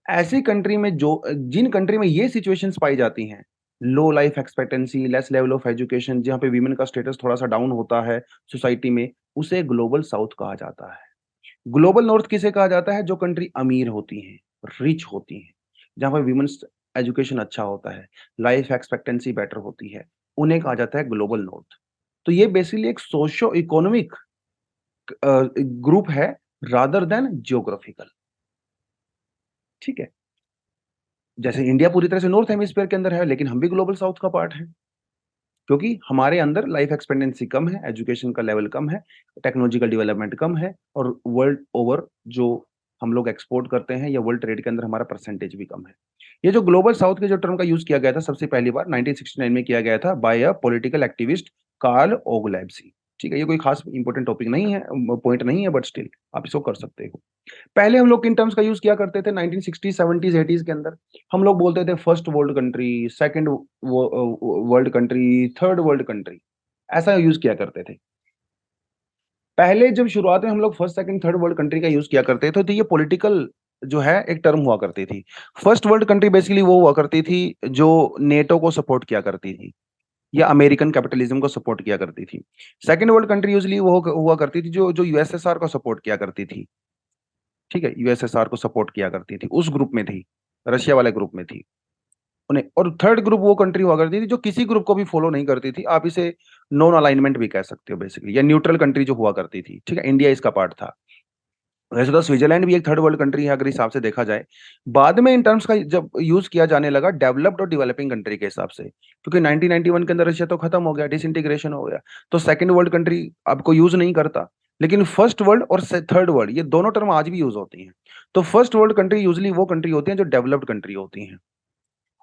ऐसी कंट्री में जो जिन कंट्री में ये सिचुएशंस पाई जाती हैं, low life expectancy, less level of education, जहाँ पे वीमेन का स्टेटस थोड़ा-सा डाउन होता है सोसाइटी में, उसे ग्लोबल साउथ कहा जाता है। ग्लोबल नॉर्थ किसे कहा जाता है? जो कंट्री अमीर होती हैं, रिच होती हैं, जहाँ पर वीमेन्स एजुकेशन अच्छा होता है, लाइफ एक्सपेक्टेंसी बेटर होती है, उन्हें कहा जाता है ग्लोबल नॉर्थ। तो ये बेसिकली एक सोशियो इकोनॉमिक ग्रुप है रादर देन जियोग्राफिकल, ठीक है? जैसे इंडिया पूरी तरह से नॉर्थ हेमिस्फीयर के अंदर है, लेकिन हम भी ग्लोबल साउथ का पार्ट है, क्योंकि हमारे अंदर लाइफ एक्सपेक्टेंसी कम है, एजुकेशन का लेवल कम है, टेक्नोलॉजिकल डेवलपमेंट कम है, और वर्ल्ड ओवर जो हम लोग एक्सपोर्ट करते हैं या वर्ल्ड ट्रेड के अंदर हमारा परसेंटेज भी कम है। ये जो ग्लोबल साउथ के जो टर्म का यूज किया गया था सबसे पहली बार 1969 में किया गया था by a political activist Karl Oglabsi. ठीक है, ये कोई खास इंपॉर्टेंट टॉपिक नहीं है, पॉइंट नहीं है, बट स्टिल आप इसको कर सकते हो। पहले हम लोग किन टर्म्स का यूज किया करते थे 1960 70s 80s के अंदर? हम लोग बोलते थे first world country, second world country, third world country, ऐसा यूज किया करते थे। पहले जब शुरुआत में हम लोग first second third world country का यूज किया करते थे, तो ये पॉलिटिकल जो है एक टर्म हुआ करती थी। फर्स्ट वर्ल्ड कंट्री बेसिकली वो हुआ करती थी जो नेटो को सपोर्ट किया करती थी या अमेरिकन कैपिटलिज्म को सपोर्ट किया करती थी। सेकंड वर्ल्ड कंट्री यूजली वो हुआ करती थी जो जो यूएसएसआर को सपोर्ट किया करती थी। ठीक है, यूएसएसआर को सपोर्ट किया करती थी, उस ग्रुप में थी, रशिया वाले ग्रुप में थी उन्हें। और थर्ड ग्रुप वो कंट्री हुआ करती थी जो किसी ग्रुप को भी फॉलो नहीं करती थी, आप इसे नॉन अलाइनमेंट भी कह सकते हो बेसिकली, या न्यूट्रल कंट्री जो हुआ करती थी। ठीक है, इंडिया इसका पार्ट था। वैसे तो स्विट्जरलैंड भी एक थर्ड वर्ल्ड कंट्री है अगर हिसाब से देखा जाए। बाद में इन टर्म्स का जब यूज किया जाने लगा डेवलप्ड और डेवलपिंग कंट्री के हिसाब से, क्योंकि 1991 के अंदर रशिया तो खत्म हो गया, डिसइंटीग्रेशन हो गया, तो सेकंड वर्ल्ड कंट्री आपको यूज नहीं करता। लेकिन फर्स्ट वर्ल्ड और थर्ड वर्ल्ड ये दोनों टर्म आज भी यूज होती हैं। तो फर्स्ट वर्ल्ड कंट्री यूजली वो कंट्री होती हैं जो डेवलप्ड कंट्री होती हैं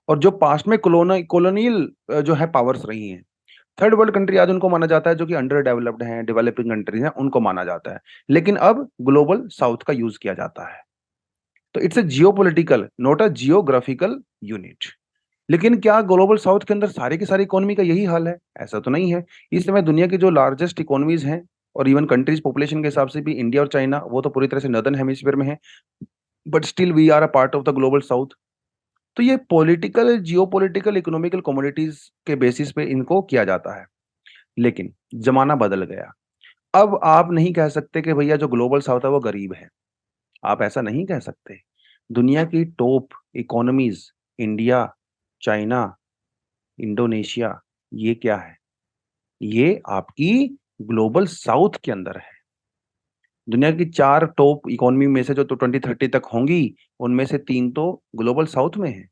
और जो पास्ट में कॉलोनियल जो है पावर्स रही हैं। थर्ड वर्ल्ड कंट्री आज उनको माना जाता है जो कि अंडर डेवलप्ड हैं, डेवलपिंग कंट्रीज हैं, उनको माना जाता है। लेकिन अब ग्लोबल साउथ का यूज किया जाता है। तो it's a geopolitical not a geographical unit. लेकिन क्या ग्लोबल साउथ के अंदर सारी की सारी इकोनॉमी का यही हाल है? ऐसा तो नहीं है। इस समय दुनिया की जो लार्जेस्ट इकोनॉमीज हैं और इवन कंट्रीज पॉपुलेशन के हिसाब से भी इंडिया और चाइना वो तो पूरी तरह से नॉर्दर्न हेमिस्फीयर में है, but still we are a part of the global south. तो ये पॉलिटिकल जियोपॉलिटिकल इकोनॉमिकल कमोडिटीज के बेसिस पे इनको किया जाता है। लेकिन जमाना बदल गया। अब आप नहीं कह सकते कि भैया जो ग्लोबल साउथ है वो गरीब है। आप ऐसा नहीं कह सकते। दुनिया की top economies India, China, Indonesia, ये क्या है? ये आपकी ग्लोबल साउथ के अंदर है। दुनिया की 4 टॉप इकोनॉमी में से जो तो 2030 तक होंगी, उनमें से 3 तो ग्लोबल साउथ में है।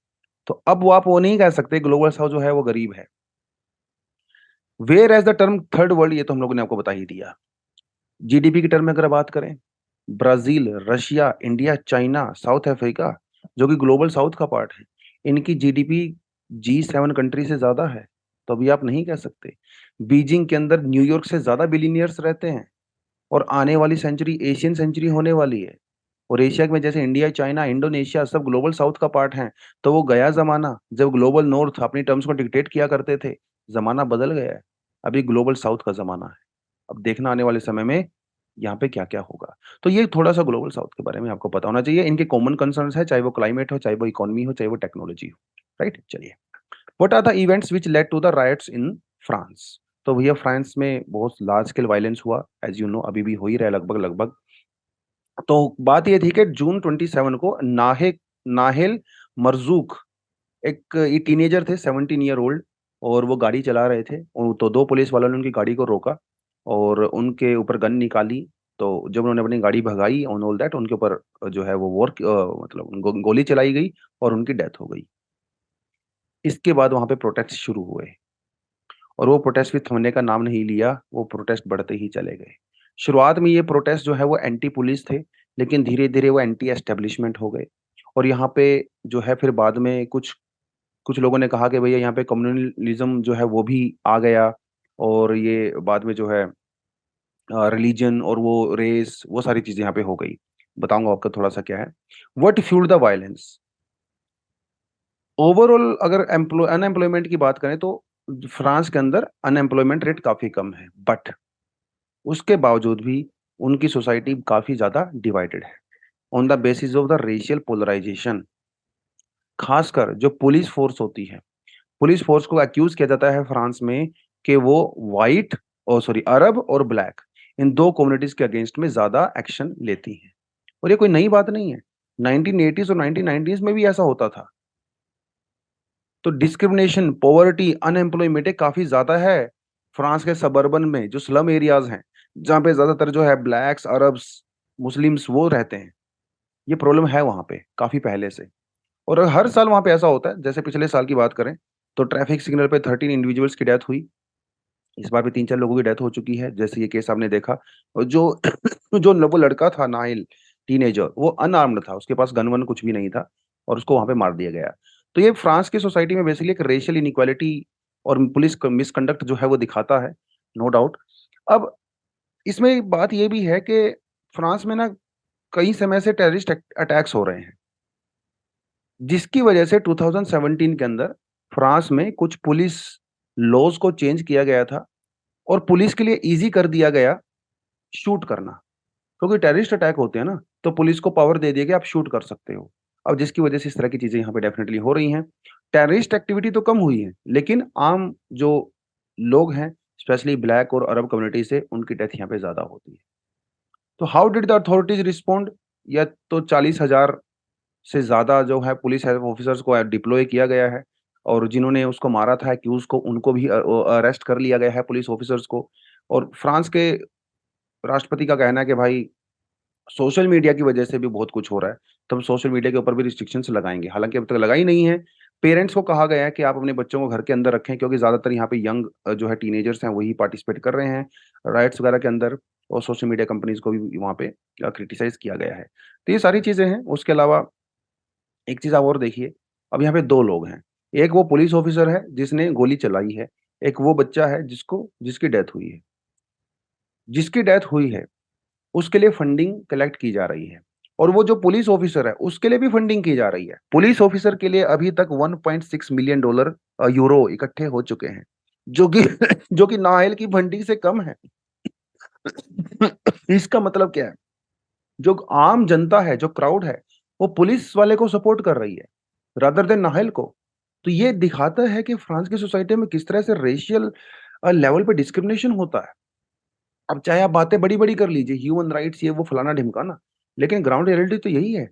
तो अब वो आप वो नहीं कह सकते ग्लोबल साउथ जो है वो गरीब है। Whereas the term third world ये तो हम लोगों ने आपको बता ही दिया। जीडीपी की टर्म में अगर बात करें, Brazil, Russia, India, China, south Africa, जो कि ग्लोबल साउथ का पार्ट है, इनकी जीडीपी G7 कंट्री से ज्यादा है। तो अभी आप नहीं कह सकते। बीजिंग के अंदर न्यूयॉर्क से ज्यादा बिलीनियर्स रहते हैं और आने वाली सेंचुरी एशियन सेंचुरी होने वाली है। और एशिया में जैसे इंडिया, चाइना, इंडोनेशिया सब ग्लोबल साउथ का पार्ट है। तो वो गया जमाना जब ग्लोबल नॉर्थ अपनी टर्म्स को डिक्टेट किया करते थे। जमाना बदल गया है। अभी ग्लोबल साउथ का जमाना है। अब देखना आने वाले समय में यहाँ पे क्या क्या होगा। तो ये थोड़ा सा ग्लोबल साउथ के बारे में आपको पता होना चाहिए। इनके कॉमन कंसर्न्स है, चाहे वो क्लाइमेट हो, चाहे वो इकोनॉमी हो, चाहे वो टेक्नोलॉजी हो। राइट, चलिए। What are the events which led to the riots in France? तो भैया फ्रांस में बहुत लार्ज स्केल वायलेंस हुआ, एज यू नो, अभी भी हो ही रहा है लगभग लगभग। तो बात ये थी कि जून 27 को नाहेल मरजूक, एक ये टीनेजर थे, 17 ईयर ओल्ड, और वो गाड़ी चला रहे थे। तो 2 पुलिस वालों ने उनकी गाड़ी को रोका और उनके ऊपर गन निकाली। तो जब उन्होंने अपनी गाड़ी भगाई ऑन ऑल दैट, उनके ऊपर जो है वो मतलब उनको गोली चलाई गई और उनकी डेथ हो गई। इसके बाद वहाँ पे प्रोटेस्ट शुरू हुए और वो प्रोटेस्ट भी थमने का नाम नहीं लिया, वो प्रोटेस्ट बढ़ते ही चले गए। शुरुआत में ये प्रोटेस्ट जो है वो एंटी पुलिस थे, लेकिन धीरे-धीरे वो एंटी एस्टेब्लिशमेंट हो गए। और यहाँ पे जो है फिर बाद में कुछ कुछ लोगों ने कहा कि भैया यहाँ पे कम्युनलिज्म जो है वो भी आ गया, और ये बाद में जो है रिलीजन और वो रेस वो सारी चीजें यहाँ पे हो गई। बताऊंगा आपका थोड़ा सा क्या है। What fuelled the violence? Overall अगर अनएम्प्लॉयमेंट की बात करें तो फ्रांस के अंदर अनएम्प्लॉयमेंट रेट काफी कम है, बट उसके बावजूद भी उनकी सोसाइटी काफी ज्यादा डिवाइडेड है on the basis of the racial polarisation. खासकर जो पुलिस फोर्स होती है, पुलिस फोर्स को अक्यूज किया जाता है फ्रांस में कि वो व्हाइट और सॉरी अरब और ब्लैक, इन 2 कम्युनिटीज के अगेंस्ट में ज्यादा एक्शन लेती है। और ये कोई नई बात नहीं है, 1980s और 1990s में भी ऐसा होता था। तो डिस्क्रिमिनेशन, पॉवर्टी, अनएम्प्लॉयमेंट काफी ज्यादा है फ्रांस के सबर्बन में, जो स्लम एरियाज हैं, जहाँ पे ज्यादातर जो है ब्लैक्स, अरब्स, मुस्लिम्स वो रहते हैं। ये प्रॉब्लम है वहां पे काफी पहले से। और हर साल वहां पे ऐसा होता है, जैसे पिछले साल की बात करें तो ट्रैफिक सिग्नल पे 13 इंडिविजुअल्स की डेथ हुई। इस बार भी 3-4 लोगों की डेथ हो चुकी है, जैसे ये केस आपने देखा। और जो जो वो लड़का था नाइल, टीनेजर, वो अनआर्म्ड था, उसके पास गन वन कुछ भी नहीं था, और उसको वहां पे मार दिया गया। तो ये फ्रांस की सोसाइटी में बेसिकली एक रेशियल इनइक्वालिटी और पुलिस मिसकंडक्ट जो है वो दिखाता है, नो डाउट। अब इसमें एक बात ये भी है कि फ्रांस में ना कई समय से टेररिस्ट अटैक्स हो रहे हैं, जिसकी वजह से 2017 के अंदर फ्रांस में कुछ पुलिस लॉज को चेंज किया गया था, और पुलिस के लिए इजी कर दिया गया शूट करना। क्योंकि टेररिस्ट अटैक होते हैं ना, तो पुलिस को पावर दे दिया कि आप शूट कर सकते हो। अब जिसकी वजह से इस तरह की चीजें यहाँ पे डेफिनेटली हो रही हैं। टेररिस्ट एक्टिविटी तो कम हुई है, लेकिन आम जो लोग हैं, स्पेशली ब्लैक और अरब कम्युनिटी से, उनकी डेथ यहाँ पे ज्यादा होती है। तो how did the authorities respond? या तो 40,000 से ज़्यादा जो है पुलिस ऑफिसर्स को डिप्लॉय किया गया है, और जिन्होंने उसको मारा था एक्यूज़ को, उनको भी अरेस्ट कर लिया गया है, पुलिस ऑफिसर्स को। और फ्रांस के राष्ट्रपति का कहना है कि भाई सोशल मीडिया की वजह से भी बहुत कुछ हो रहा है, तो हम सोशल मीडिया के ऊपर भी रिस्ट्रिक्शंस लगाएँगे। हालाँकि अब तक लगाई नहीं है। पेरेंट्स को कहा गया है कि आप अपने बच्चों को घर के अंदर रखें, क्योंकि ज़्यादातर यहाँ पे यंग जो है टीनेजर्स हैं, वही पार्टिसिपेट कर रहे हैं राइट्स वगैरह के अंदर। और सोशल मीडिया कंपनीज़ को भी वहाँ पे क्रिटिसाइज़ किया गया है। तो ये सारी चीज़ें हैं। उसके अलावा एक चीज़ आप और देखिए, अब यहाँ पे 2 लोग हैं। एक वो पुलिस ऑफ़िसर है जिसने गोली चलाई है, एक वो बच्चा है जिसकी डेथ हुई है। जिसकी डेथ हुई है, उसके लिए फंडिंग कलेक्ट की जा रही है, और वो जो पुलिस ऑफ़िसर है, उसके लिए भी फंडिंग की जा रही है। पुलिस ऑफ़िसर के लिए अभी तक $1.6 मिलियन यूरो इकट्ठे हो चुके हैं, जो कि जो कि नायल की फंडिंग से कम है। इसका मतलब क्या है? जो आम जनता है, जो क्राउड है, वो पुलिस वाले को सपोर्ट कर रही है, रादर देन नाहल को। तो ये दिखाता है कि फ्रांस की सोसाइटी में किस तरह से रेशियल लेवल पे डिस्क्रिमिनेशन होता है। अब चाहे आप बातें बड़ी-बड़ी कर लीजिए, ह्यूमन राइट्स ये वो फलाना-ढिमकाना, लेकिन ग्राउंड रियलिटी तो यही है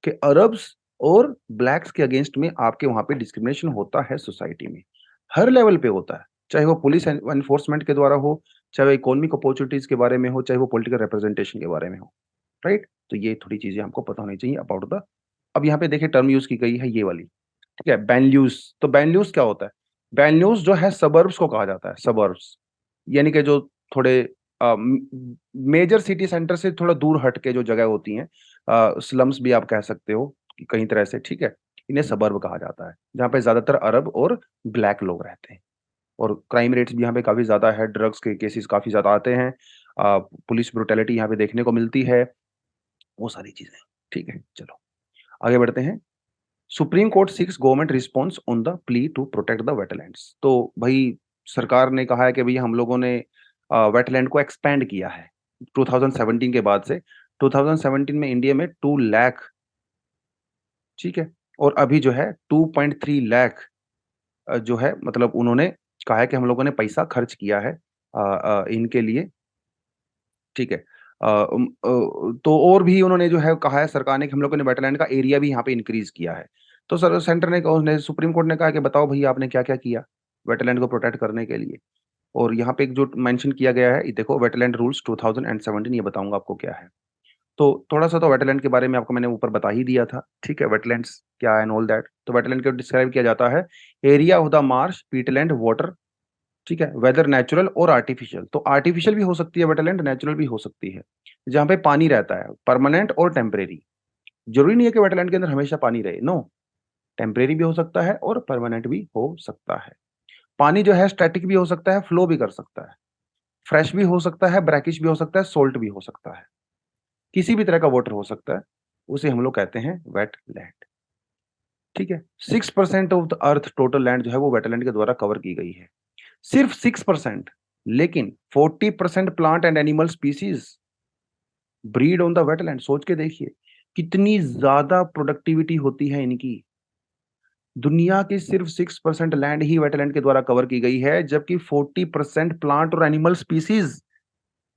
कि अरब्स और ब्लैक्स के अगेंस्ट में आपके वहाँ पे डिस्क्रिमिनेशन होता है सोसाइटी में। हर लेवल पे होता है, चाहे वो पुलिस एनफोर्समेंट के द्वारा हो, चाहे वो इकोनॉमिक अपॉर्च्युनिटीज़ के बारे में हो, चाहे वो पॉलिटिकल रिप्रेजेंटेशन के बारे में हो। राइट? तो ये थोड़ी चीज़ें हमको पता होनी चाहिए अबाउट द। अब यहाँ पे देखिए टर्म यूज़ की गई है ये वाली, ठीक है? बैनल्यूज़, तो बैनल्यूज़ क्या होता है? बैनल्यूज़ जो है सबर्ब्स को कहा जाता है, सबर्ब्स। यानी कि जो थोड़े मेजर सिटी सेंटर से थोड़ा दूर हट के जो जगह होती हैं, स्लम्स भी आप कह सकते हो कि कई तरह से, ठीक है? इन्हें सबर्ब कहा जाता है, जहाँ पे ज़्यादातर अरब और ब्लैक लोग रहते हैं। और क्राइम रेट्स भी यहाँ पे काफ़ी ज़्यादा है, ड्रग्स के केसेस काफ़ी ज़्यादा आते हैं। पुलिस ब्रूटैलिटी यहाँ पे देखने को मिलती है। वो सारी चीज़ें। ठीक है, चलो आगे बढ़ते हैं। Supreme Court seeks government response on the plea to protect the wetlands. तो भई सरकार ने कहा है कि भई हम लोगों ने वेटलैंड को एक्सपैंड किया है 2017 के बाद से। 2017 में इंडिया में 2 लाख, ठीक है? और अभी जो है 2.3 लाख जो है मतलब उन्होंने कहा है कि हम लोगों ने पैसा खर्च किया है इनके लिए, ठीक है। तो और भी उन्होंने जो है कहा है सरकार ने कि हम लोगों ने वेटलैंड का एरिया भी यहाँ पे इंक्रीज़ किया है। तो सर सेंटर ने उसने सुप्रीम कोर्ट ने कहा कि बताओ भई आपने क्या-क्या किया वेटलैंड को प्रोटेक्ट करने के लिए? और यहाँ पे एक जो मेंशन किया गया है, ये देखो वेटलैंड रूल्स 2017, ये बताऊँगा आपको क्या है। तो थोड़ा-सा तो वेटलैंड के बारे में आपको मैंने ऊपर बता ही दिया था, ठीक है? वेटलैंड्स क्या है एंड ऑल दैट। तो वेटलैंड को डिस्क्राइब किया जाता है, area of the Marsh, Peatland, water, ठीक है? वेदर नेचुरल और आर्टिफिशियल। तो आर्टिफिशियल भी हो सकती है वेटलैंड, नेचुरल भी हो सकती है। जहाँ पे पानी रहता है, परमानेंट और टेम्परेरी। ज़रूरी नहीं है कि वेटलैंड के अंदर हमेशा पानी रहे, नो। टेम्परेरी भी हो सकता है और परमानेंट भी हो सकता है। पानी जो है स्टैटिक भी हो सकता है, फ्लो भी कर सकता है। फ्रेश भी हो सकता है, ब्रैकिश भी हो सकता है, सोल्ट भी हो सकता है। किसी भी तरह का वाटर हो सकता है, उसे हम लोग कहते हैं वेटलैंड, ठीक है? 6% of the earth total land जो है वो वेटलैंड के द्वारा कवर की गई है। सिर्फ 6%, लेकिन 40% plant and animal species breed on the wetland. सोच के देखिए कितनी ज्यादा प्रोडक्टिविटी होती है इनकी। दुनिया की सिर्फ 6% लैंड ही वेटलैंड के द्वारा कवर की गई है, जबकि 40% प्लांट और एनिमल स्पीशीज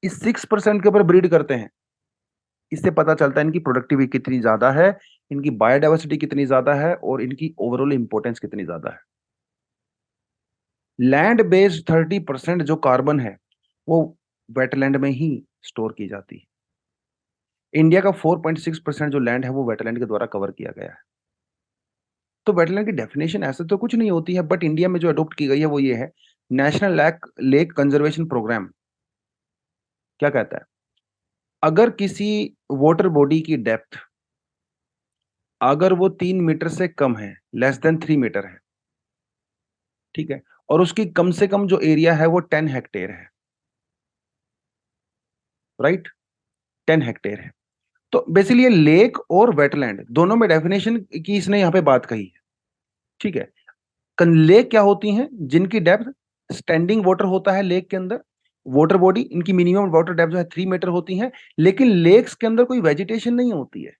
इस 6% के ऊपर ब्रीड करते हैं। इससे पता चलता है इनकी प्रोडक्टिविटी कितनी ज्यादा है, इनकी बायोडाइवर्सिटी कितनी ज्यादा है, और इनकी ओवरऑल इंपॉर्टेंस कितनी ज्यादा है। लैंड बेस्ड 30% जो कार्बन है वो वेटलैंड में ही स्टोर की जाती है। इंडिया का 4.6% जो लैंड है वो वेटलैंड के द्वारा कवर किया गया है। तो वेटलैंड की डेफिनेशन ऐसे तो कुछ नहीं होती है, बट इंडिया में जो अडॉप्ट की गई है वो ये है, नेशनल लेक कंजर्वेशन प्रोग्राम। क्या कहता है, अगर किसी वाटर बॉडी की डेप्थ अगर वो 3 मीटर से कम है, लेस देन 3 मीटर है, ठीक है, और उसकी कम से कम जो एरिया है वो 10 हेक्टेयर है, राइट, 10 हेक्टेयर है। तो बेसिकली ये लेक और वेटलैंड दोनों में डेफिनेशन की इसने यहाँ पे बात कही है, ठीक है। लेक क्या होती हैं, जिनकी डेप्थ, स्टैंडिंग वाटर होता है लेक के अंदर, वाटर बॉडी, इनकी मिनिमम वाटर डेप्थ जो है 3 मीटर होती है, लेकिन लेक्स के अंदर कोई वेजिटेशन नहीं होती है,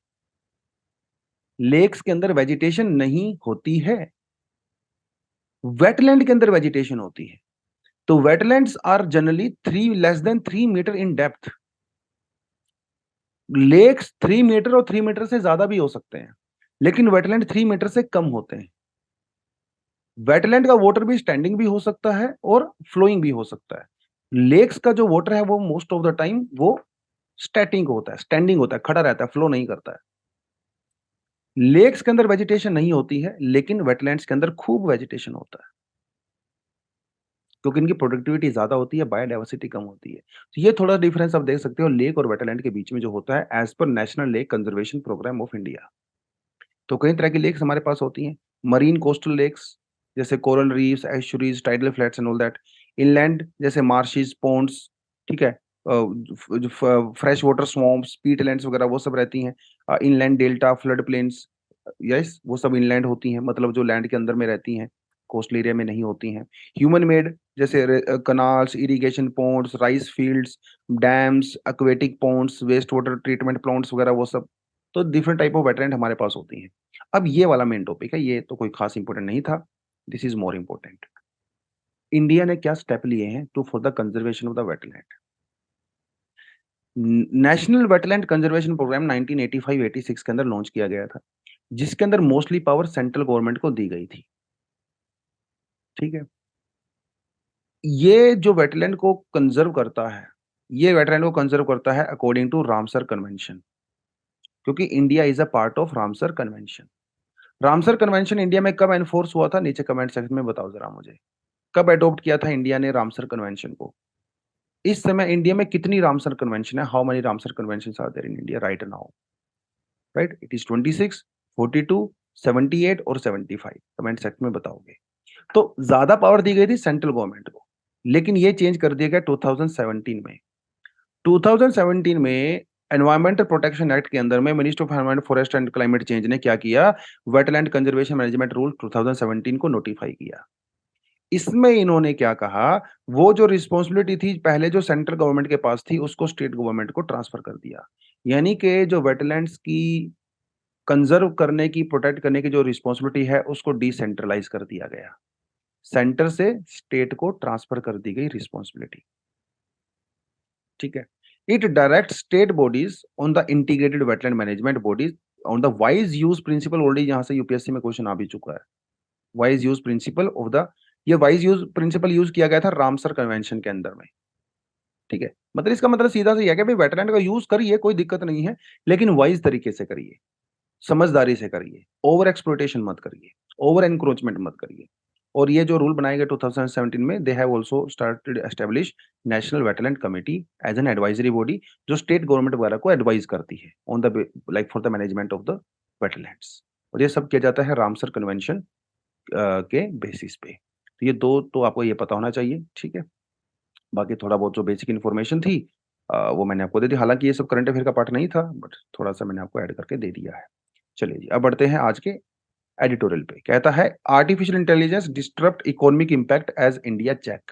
लेक्स के अंदर वेजिटेशन नहीं होती है, वेटलैंड के अंदर वेजिटेशन होती है। तो wetlands are generally 3 less than 3 metre in depth, lakes 3 metre और 3 मीटर से ज्यादा भी हो सकते हैं, लेकिन वेटलैंड 3 मीटर से कम होते हैं। वेटलैंड का वाटर भी स्टैंडिंग भी हो सकता है और फ्लोइंग भी हो सकता है। लेक्स का जो वाटर है वो मोस्ट ऑफ द टाइम वो स्टैटिंग होता है, स्टैंडिंग होता है, खड़ा रहता है, फ्लो नहीं करता है। लेक्स के अंदर वेजिटेशन नहीं होती है, लेकिन वेटलैंड्स के अंदर खूब वेजिटेशन होता है, क्योंकि इनकी प्रोडक्टिविटी ज्यादा होती है, बायोडाइवर्सिटी कम होती है। तो ये थोड़ा डिफरेंस आप देख सकते हो लेक और वेटलैंड के बीच में जो होता है, as per national lake conservation programme of India. तो कई तरह की लेक्स हमारे पास होती हैं, मरीन कोस्टल लेक्स जैसे coral reefs, estuaries, tidal flats and all that. Inland जैसे मार्शिस, पॉन्ड्स, ठीक है, जो फ्रेश वाटर स्वॉम्प्स, पीटलैंड्स वगैरह वो सब रहती हैं। Inland delta, flood plains, yes, वो सब इनलैंड होती हैं, मतलब जो लैंड के अंदर में रहती हैं, कोस्टल एरिया में नहीं होती हैं। ह्यूमन मेड जैसे canals, irrigation ponds, rice fields, dams, aquatic ponds, waste water treatment plants वगैरह वो सब। तो डिफरेंट टाइप ऑफ वेटलैंड हमारे पास होती हैं। अब ये वाला मेन टॉपिक है, ये तो कोई खास इंपॉर्टेंट नहीं था, this is more important. India ने क्या स्टेप लिए हैं to for the conservation of the wetland. National wetland conservation programme 1985-86 के अंदर लॉन्च किया गया था, जिसके अंदर मोस्टली पावर सेंट्रल गवर्नमेंट को दी गई थी, ठीक है। ये जो वेटलैंड को कंजर्व करता है, ये वेटलैंड को कंजर्व करता है अकॉर्डिंग टू रामसर कन्वेंशन, क्योंकि India is a part of Ramsar convention. Ramsar convention India में कब एनफोर्स हुआ था, नीचे कमेंट सेक्शन में बताओ जरा मुझे, कब अडॉप्ट किया था इंडिया ने रामसर कन्वेंशन को। इस समय इंडिया में कितनी रामसर कन्वेंशन है, how many Ramsar convention are there in India right now, right, it is 26, 42, 78 और 75, कमेंट सेक्शन में बताओगे। तो ज्यादा पावर दी गई थी सेंट्रल गवर्नमेंट को, लेकिन ये चेंज कर दिया गया 2017 में। 2017 में एनवायरमेंटल प्रोटेक्शन एक्ट के अंदर में minister of environment, forest and climate change ने क्या किया, वेटलैंड कंजर्वेशन मैनेजमेंट रूल 2017 को नोटिफाई किया। इसमें इन्होंने क्या कहा, वो जो रिस्पॉन्सिबिलिटी थी पहले जो सेंट्रल गवर्नमेंट के पास थी, उसको स्टेट गवर्नमेंट को ट्रांसफर कर दिया। यानी कि जो वेटलैंड्स की कंजर्व करने की, प्रोटेक्ट करने की जो रिस्पॉन्सिबिलिटी है, उसको डिसेंट्रलाइज कर दिया गया, सेंटर से स्टेट को ट्रांसफर कर दी गई रिस्पॉन्सिबिलिटी, ठीक है। It direct state bodies on the integrated wetland management bodies on the wise use principle, already यहां से यूपीएससी में क्वेश्चन आ भी चुका है, wise use principle of the, ये वाइज यूज प्रिंसिपल यूज किया गया था रामसर कन्वेंशन के अंदर में, ठीक है। मतलब इसका मतलब सीधा सा यह है कि भाई वेटलैंड का यूज करिए, कोई दिक्कत नहीं है, लेकिन वाइज तरीके से करिए, समझदारी से करिए, ओवर एक्सप्लॉइटेशन मत करिए, ओवर एनक्रोचमेंट मत करिए। और ये जो रूल बनाए गए 2017 में, they have also started establish national wetland committee as an advisory body, जो स्टेट गवर्नमेंट वगैरह को एडवाइज करती है on the like for the management of the wetlands. और ये सब किया जाता है रामसर कन्वेंशन के बेसिस पे। तो ये दो तो आपको ये पता होना चाहिए, ठीक है। बाकी थोड़ा बहुत जो बेसिक इन्फॉर्मेशन थी वो मैंने आपको दे दी, हालांकि ये सब करंट अफेयर का पार्ट नहीं था, बट थोड़ा सा मैंने आपको ऐड करके दे दिया है। चलिए जी, अब बढ़ते हैं आज के एडिटोरियल पे। कहता है artificial intelligence disrupt economic impact as India check.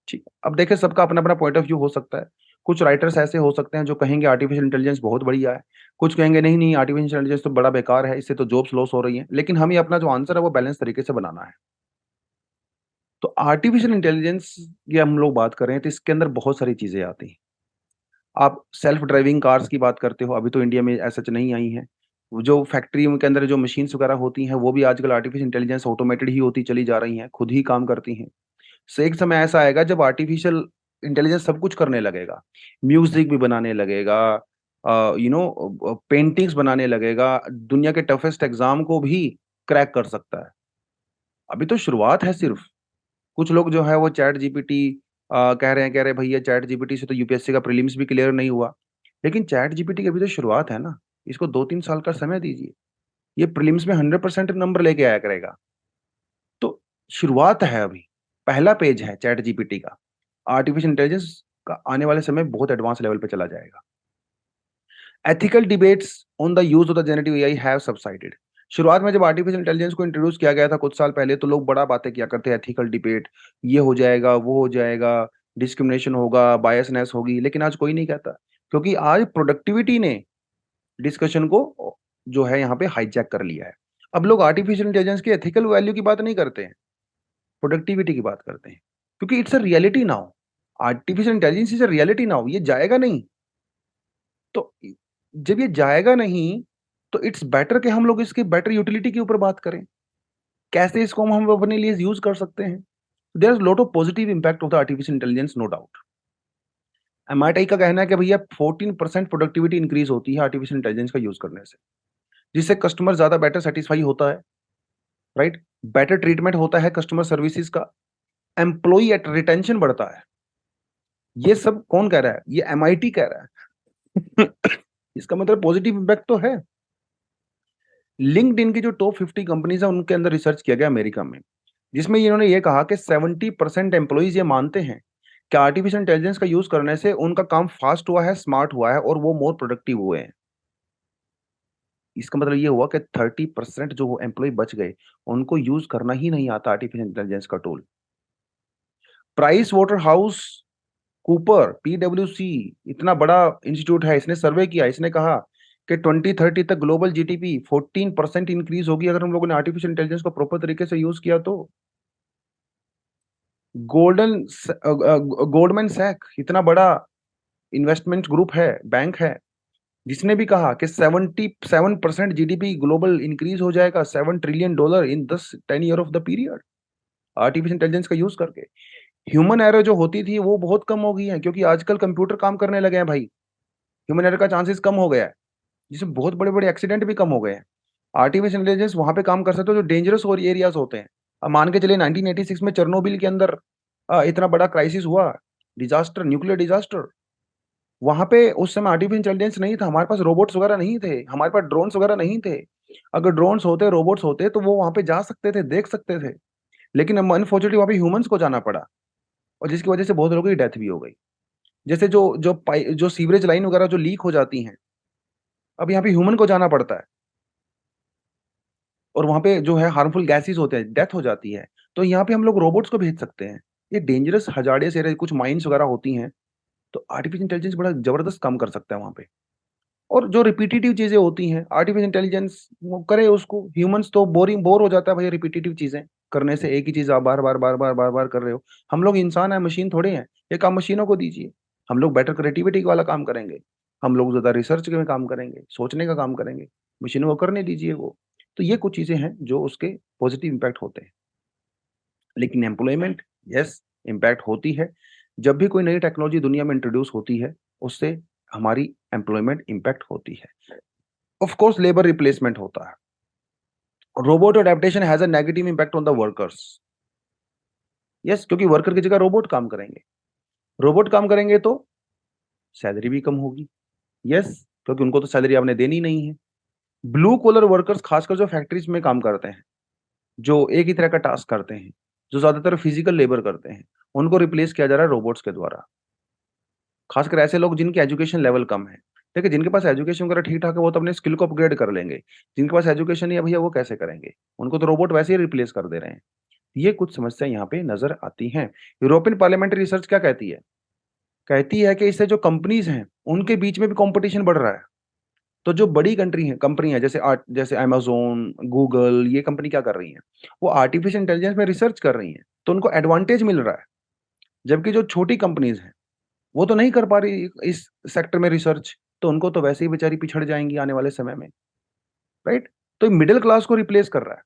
ठीक, अब देखिए सबका अपना अपना पॉइंट ऑफ व्यू हो सकता है। कुछ राइटर्स ऐसे हो सकते हैं जो कहेंगे आर्टिफिशियल इंटेलिजेंस बहुत बढ़िया है, कुछ कहेंगे नहीं नहीं आर्टिफिशियल इंटेलिजेंस तो बड़ा बेकार है, इससे तो जॉब्स लॉस हो रही है। लेकिन हमें अपना जो आंसर है वो बैलेंस तरीके से बनाना है। तो आर्टिफिशियल इंटेलिजेंस की हम लोग बात करें तो इसके अंदर बहुत सारी चीजें आती हैं। आप सेल्फ ड्राइविंग कार्स की बात करते हो, अभी तो इंडिया में ऐसा नहीं आई है। वो जो फैक्ट्री के अंदर जो मशीन्स वगैरह होती हैं, वो भी आजकल आर्टिफिशियल इंटेलिजेंस ऑटोमेटेड ही होती चली जा रही हैं, खुद ही काम करती हैं। सो एक समय ऐसा आएगा जब आर्टिफिशियल इंटेलिजेंस सब कुछ करने लगेगा, म्यूजिक भी बनाने लगेगा, पेंटिंग्स बनाने लगेगा, दुनिया के टफेस्ट एग्जाम को भी क्रैक कर सकता है। अभी तो शुरुआत है सिर्फ। कुछ लोग जो है वो चैट जीपीटी कह रहे हैं भैया चैट जीपीटी से तो यूपीएससी का प्रीलिम्स भी क्लियर नहीं हुआ। लेकिन चैट जीपीटी की अभी तो शुरुआत है ना, इसको 2-3 साल का समय दीजिए। ये प्रीलिम्स में 100% नंबर लेके आया करेगा। तो शुरुआत है अभी, पहला पेज है चैट जीपीटी का। आर्टिफिशियल इंटेलिजेंस का आने वाले समय बहुत एडवांस लेवल पे चला जाएगा। Ethical debates on the use of the generative AI have subsided. शुरुआत में जब आर्टिफिशियल इंटेलिजेंस को इंट्रोड्यूस किया गया था कुछ साल पहले, तो लोग बड़ा बातें किया करते, एथिकल डिबेट, ये हो जाएगा, वो हो जाएगा, डिस्क्रिमिनेशन होगा, बायसनेस होगी। लेकिन आज कोई नहीं कहता, क्योंकि आज प्रोडक्टिविटी ने डिस्कशन को जो है यहाँ पे हाईजैक कर लिया है। अब लोग आर्टिफिशियल इंटेलिजेंस की एथिकल वैल्यू की बात नहीं करते हैं, प्रोडक्टिविटी की बात करते हैं, क्योंकि it's a reality now. Artificial intelligence is a reality now, ये जाएगा नहीं। तो जब ये जाएगा नहीं, तो इट्स बेटर कि हम लोग इसकी बेटर यूटिलिटी के ऊपर बात करें, कैसे इसको हम अपने लिए यूज कर सकते हैं। There is lot of positive impact of the artificial intelligence, no doubt. MIT का कहना है कि भैया 14% प्रोडक्टिविटी इंक्रीज होती है आर्टिफिशियल इंटेलिजेंस का यूज करने से, जिससे कस्टमर ज्यादा बेटर सेटिस्फाई होता है, राइट। बेटर ट्रीटमेंट होता है कस्टमर सर्विसेज का, एम्प्लॉई एट रिटेंशन बढ़ता है। ये सब कौन कह रहा है? ये एमआईटी कह रहा है। इसका मतलब पॉजिटिव इंपैक्ट तो है। लिंक्डइन की जो टॉप 50 कंपनीज है उनके अंदर रिसर्च किया गया अमेरिका में, जिसमें इन्होंने ये कहा कि 70% एम्प्लॉइज ये मानते हैं कि आर्टिफिशियल इंटेलिजेंस का यूज करने से उनका काम फास्ट हुआ है, स्मार्ट हुआ है और वो मोर प्रोडक्टिव हुए हैं। इसका मतलब ये हुआ कि 30% जो एम्प्लॉय बच गए, उनको यूज करना ही नहीं आता आर्टिफिशियल इंटेलिजेंस का tool. Price water house Cooper, पीडब्ल्यूसी, इतना बड़ा इंस्टीट्यूट है, इसने सर्वे किया, इसने कहा कि 2030 तक ग्लोबल जीडीपी 14% इंक्रीज होगी अगर हम लोगों ने आर्टिफिशियल इंटेलिजेंस को प्रॉपर तरीके से यूज किया तो। गोल्डन गोल्डमैन सैक, इतना बड़ा इन्वेस्टमेंट ग्रुप है, बैंक है, जिसने भी कहा कि 77% जीडीपी ग्लोबल इंक्रीज हो जाएगा, $7 trillion in 10 year of the period, artificial intelligence का यूज करके। ह्यूमन एरर जो होती थी वो बहुत कम हो गई है, क्योंकि आजकल कंप्यूटर काम करने लगे हैं भाई। ह्यूमन एरर का चांसेस कम हो गया है, जिसमें बहुत बड़े बड़े एक्सीडेंट भी कम हो गए हैं। आर्टिफिशियल इंटेलिजेंस वहां पे काम कर सकते हो जो डेंजरस और एरियाज होते हैं। अब मान के चलिए 1986 में चेरनोबिल के अंदर इतना बड़ा क्राइसिस हुआ, डिजास्टर, न्यूक्लियर डिजास्टर। वहां पे उस समय आर्टिफिशियल इंटेलिजेंस नहीं था, हमारे पास रोबोट्स वगैरह नहीं थे, हमारे पास ड्रोन्स वगैरह नहीं थे। अगर ड्रोन्स होते, रोबोट्स होते, तो वो वहां पे जा सकते थे, देख सकते थे। लेकिन अनफॉर्चुनेटली वहां पे ह्यूमंस को जाना पड़ा, और जिसकी वजह से बहुत लोगों की डेथ भी हो गई। जैसे जो सीवरेज लाइन वगैरह जो लीक हो जाती हैं, अब यहाँ पे ह्यूमन को जाना पड़ता है, और वहां पे जो है हार्मफुल गैसेस होते हैं, डेथ हो जाती है। तो यहाँ पे हम लोग रोबोट्स को भेज सकते हैं। ये डेंजरस हजार्डियस एरिया, कुछ माइंस वगैरह होती हैं, तो आर्टिफिशियल इंटेलिजेंस बड़ा जबरदस्त काम कर सकता है वहां पे। और जो रिपीटेटिव चीजें होती हैं, आर्टिफिशियल इंटेलिजेंस वो करे उसको। ह्यूमंस तो बोर हो जाता है भाई रिपीटेटिव चीजें करने से, एक ही चीज आप बार बार बार बार बार बार कर रहे हो। हम लोग इंसान है, मशीन थोड़े हैं, ये काम मशीनों को दीजिए। हम लोग बेटर क्रिएटिविटी वाला काम करेंगे, हम लोग ज्यादा रिसर्च में काम करेंगे, सोचने का काम करेंगे, मशीनों को करने दीजिए वो। तो ये कुछ चीजें हैं जो उसके पॉजिटिव इम्पैक्ट होते हैं। लेकिन एम्प्लॉयमेंट, यस, इम्पैक्ट होती है। जब भी कोई नई टेक्नोलॉजी दुनिया में इंट्रोड्यूस होती है, उससे हमारी एम्प्लॉयमेंट इम्पैक्ट होती है। ऑफ कोर्स लेबर रिप्लेसमेंट होता है। Robot adaptation has a negative impact on the workers. Yes, क्योंकि वर्कर की जगह रोबोट काम करेंगे। रोबोट काम करेंगे तो सैलरी भी कम होगी। यस, क्योंकि उनको तो सैलरी आपने देनी नहीं है। ब्लू कॉलर वर्कर्स, खासकर जो फैक्ट्रीज में काम करते हैं, जो एक ही तरह का टास्क करते हैं, जो ज्यादातर फिजिकल लेबर करते हैं, उनको रिप्लेस किया जा रहा है रोबोट्स के द्वारा। खासकर ऐसे लोग जिनके एजुकेशन लेवल कम है। देखिए, जिनके पास एजुकेशन वगैरह ठीक ठाक है वो तो अपने स्किल को अपग्रेड कर लेंगे। जिनके पास एजुकेशन नहीं है भैया, वो कैसे करेंगे? उनको तो रोबोट वैसे ही रिप्लेस कर दे रहे हैं। ये कुछ समस्या यहाँ पे नजर आती हैं। यूरोपियन पार्लियामेंट्री रिसर्च क्या कहती है? कहती है कि इससे जो कंपनीज हैं उनके बीच में भी कंपटीशन बढ़ रहा है। तो जो बड़ी कंपनी है, जैसे अमेज़न, गूगल, ये कंपनी क्या कर रही हैं? वो आर्टिफिशियल इंटेलिजेंस में रिसर्च कर रही हैं, तो उनको एडवांटेज मिल रहा है। जबकि जो छोटी कंपनीज हैं, वो तो नहीं कर पा रही इस सेक्टर में रिसर्च, तो उनको तो वैसे ही बेचारी पिछड़ जाएंगी आने वाले समय में, राइट। तो मिडिल क्लास को रिप्लेस कर रहा है,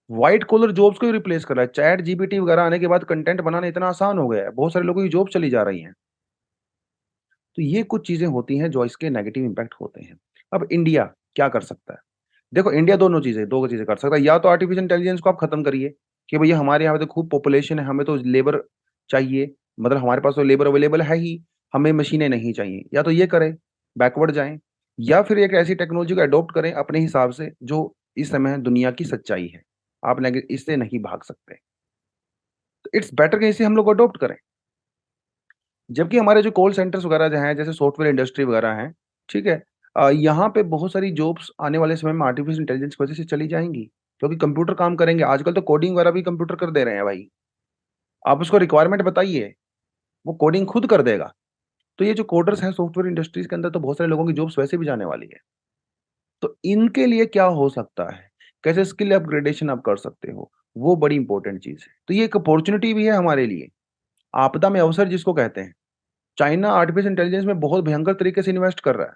व्हाइट कॉलर जॉब्स को ही रिप्लेस कर रहा है। चैट जीपीटी वगैरह आने के बाद कंटेंट बनाना इतना आसान हो गया है, बहुत सारे लोगों की जॉब चली जा रही हैं। तो ये कुछ चीजें होती हैं जो इसके नेगेटिव इंपैक्ट होते हैं। अब इंडिया क्या कर सकता है? देखो इंडिया दोनों चीजें, दो चीजें कर सकता है। या तो आर्टिफिशियल इंटेलिजेंस को आप खत्म करिए कि भैया हमारे यहाँ पे तो खूब पॉपुलेशन है, हमें तो लेबर चाहिए, मतलब हमारे पास तो लेबर अवेलेबल है ही, हमें मशीनें नहीं चाहिए। या तो ये करें, बैकवर्ड जाएं, या फिर एक ऐसी टेक्नोलॉजी को अडॉप्ट करें अपने हिसाब से जो इस समय दुनिया की सच्चाई है। आप लेकिन इससे नहीं भाग सकते, तो इट्स बेटर कि इसे हम लोग अडॉप्ट करें। जबकि हमारे जो कॉल सेंटर्स वगैरह जो हैं, जैसे सॉफ्टवेयर इंडस्ट्री वगैरह हैं, ठीक है, यहाँ पे बहुत सारी जॉब्स आने वाले समय में आर्टिफिशियल इंटेलिजेंस की वजह से चली जाएंगी, क्योंकि कंप्यूटर काम करेंगे। आजकल तो कोडिंग वगैरह भी कंप्यूटर कर दे रहे हैं भाई। आप उसको रिक्वायरमेंट बताइए, वो कोडिंग खुद कर देगा। तो ये जो कोडर्स हैं सॉफ्टवेयर इंडस्ट्रीज के अंदर, तो बहुत सारे लोगों की जॉब्स वैसे भी जाने वाली है। तो इनके लिए क्या हो सकता है, कैसे स्किल अपग्रेडेशन आप कर सकते हो, वो बड़ी इंपॉर्टेंट चीज है। तो ये एक अपॉर्चुनिटी भी है हमारे लिए, आपदा में अवसर जिसको कहते हैं। चाइना आर्टिफिशियल इंटेलिजेंस में बहुत भयंकर तरीके से इन्वेस्ट कर रहा है।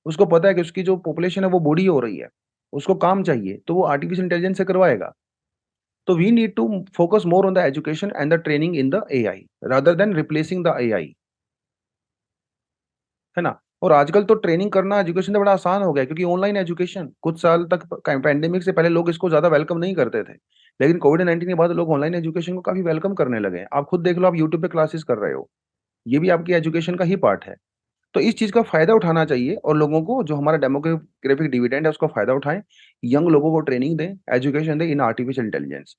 उसको पता है कि उसकी जो पॉपुलेशन है वो बूढ़ी हो रही है, उसको काम चाहिए, तो वो आर्टिफिशियल इंटेलिजेंस से करवाएगा। तो we need to focus more on the education and the training in the AI rather than replacing the AI, है ना। और आजकल तो ट्रेनिंग करना एजुकेशन में बड़ा आसान हो गया, क्योंकि ऑनलाइन एजुकेशन कुछ साल तक पैंडेमिक से पहले लोग इसको ज्यादा वेलकम नहीं करते थे, लेकिन कोविड-19 के बाद लोग ऑनलाइन एजुकेशन को काफी वेलकम करने लगे हैं। आप खुद देख लो, आप यूट्यूब पे क्लासेस कर रहे हो, ये भी आपकी एजुकेशन का ही पार्ट है। तो इस चीज का फायदा उठाना चाहिए, और लोगों को जो हमारा डेमोग्राफिक डिविडेंड है उसका फायदा उठाएं। यंग लोगों को ट्रेनिंग दें, एजुकेशन दें इन आर्टिफिशियल इंटेलिजेंस,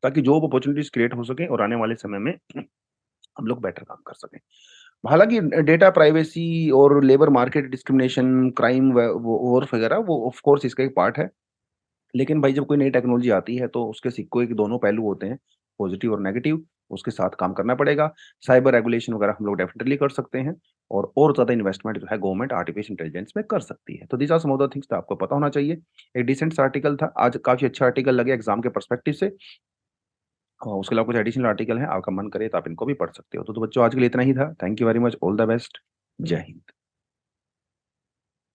ताकि जॉब अपॉर्चुनिटीज क्रिएट हो सके और आने वाले समय में हम लोग बेटर काम कर सकें। हालांकि डेटा प्राइवेसी और लेबर मार्केट डिस्क्रिमिनेशन, क्राइम और वगैरह वो ऑफ कोर्स इसका एक पार्ट है। लेकिन भाई जब कोई नई टेक्नोलॉजी आती है तो उसके सिक्कों के दोनों पहलू होते हैं, पॉजिटिव और नेगेटिव। उसके साथ काम करना पड़ेगा। साइबर रेगुलेशन वगैरह हम लोग डेफिनेटली कर सकते हैं, और ज्यादा इन्वेस्टमेंट जो है गवर्नमेंट आर्टिफिशियल इंटेलिजेंस में कर सकती है। तो these are some of the things आपको पता होना चाहिए। एक डिसेंट आर्टिकल था आज, काफी अच्छा आर्टिकल लगे एग्जाम के परस्पेक्टिव से। उसके अलावा कुछ एडिशनल आर्टिकल है, आपका मन करे तो आप इनको भी पढ़ सकते हो। तो बच्चों आज के लिए इतना ही था। Thank you very much, all the best, जय हिंद।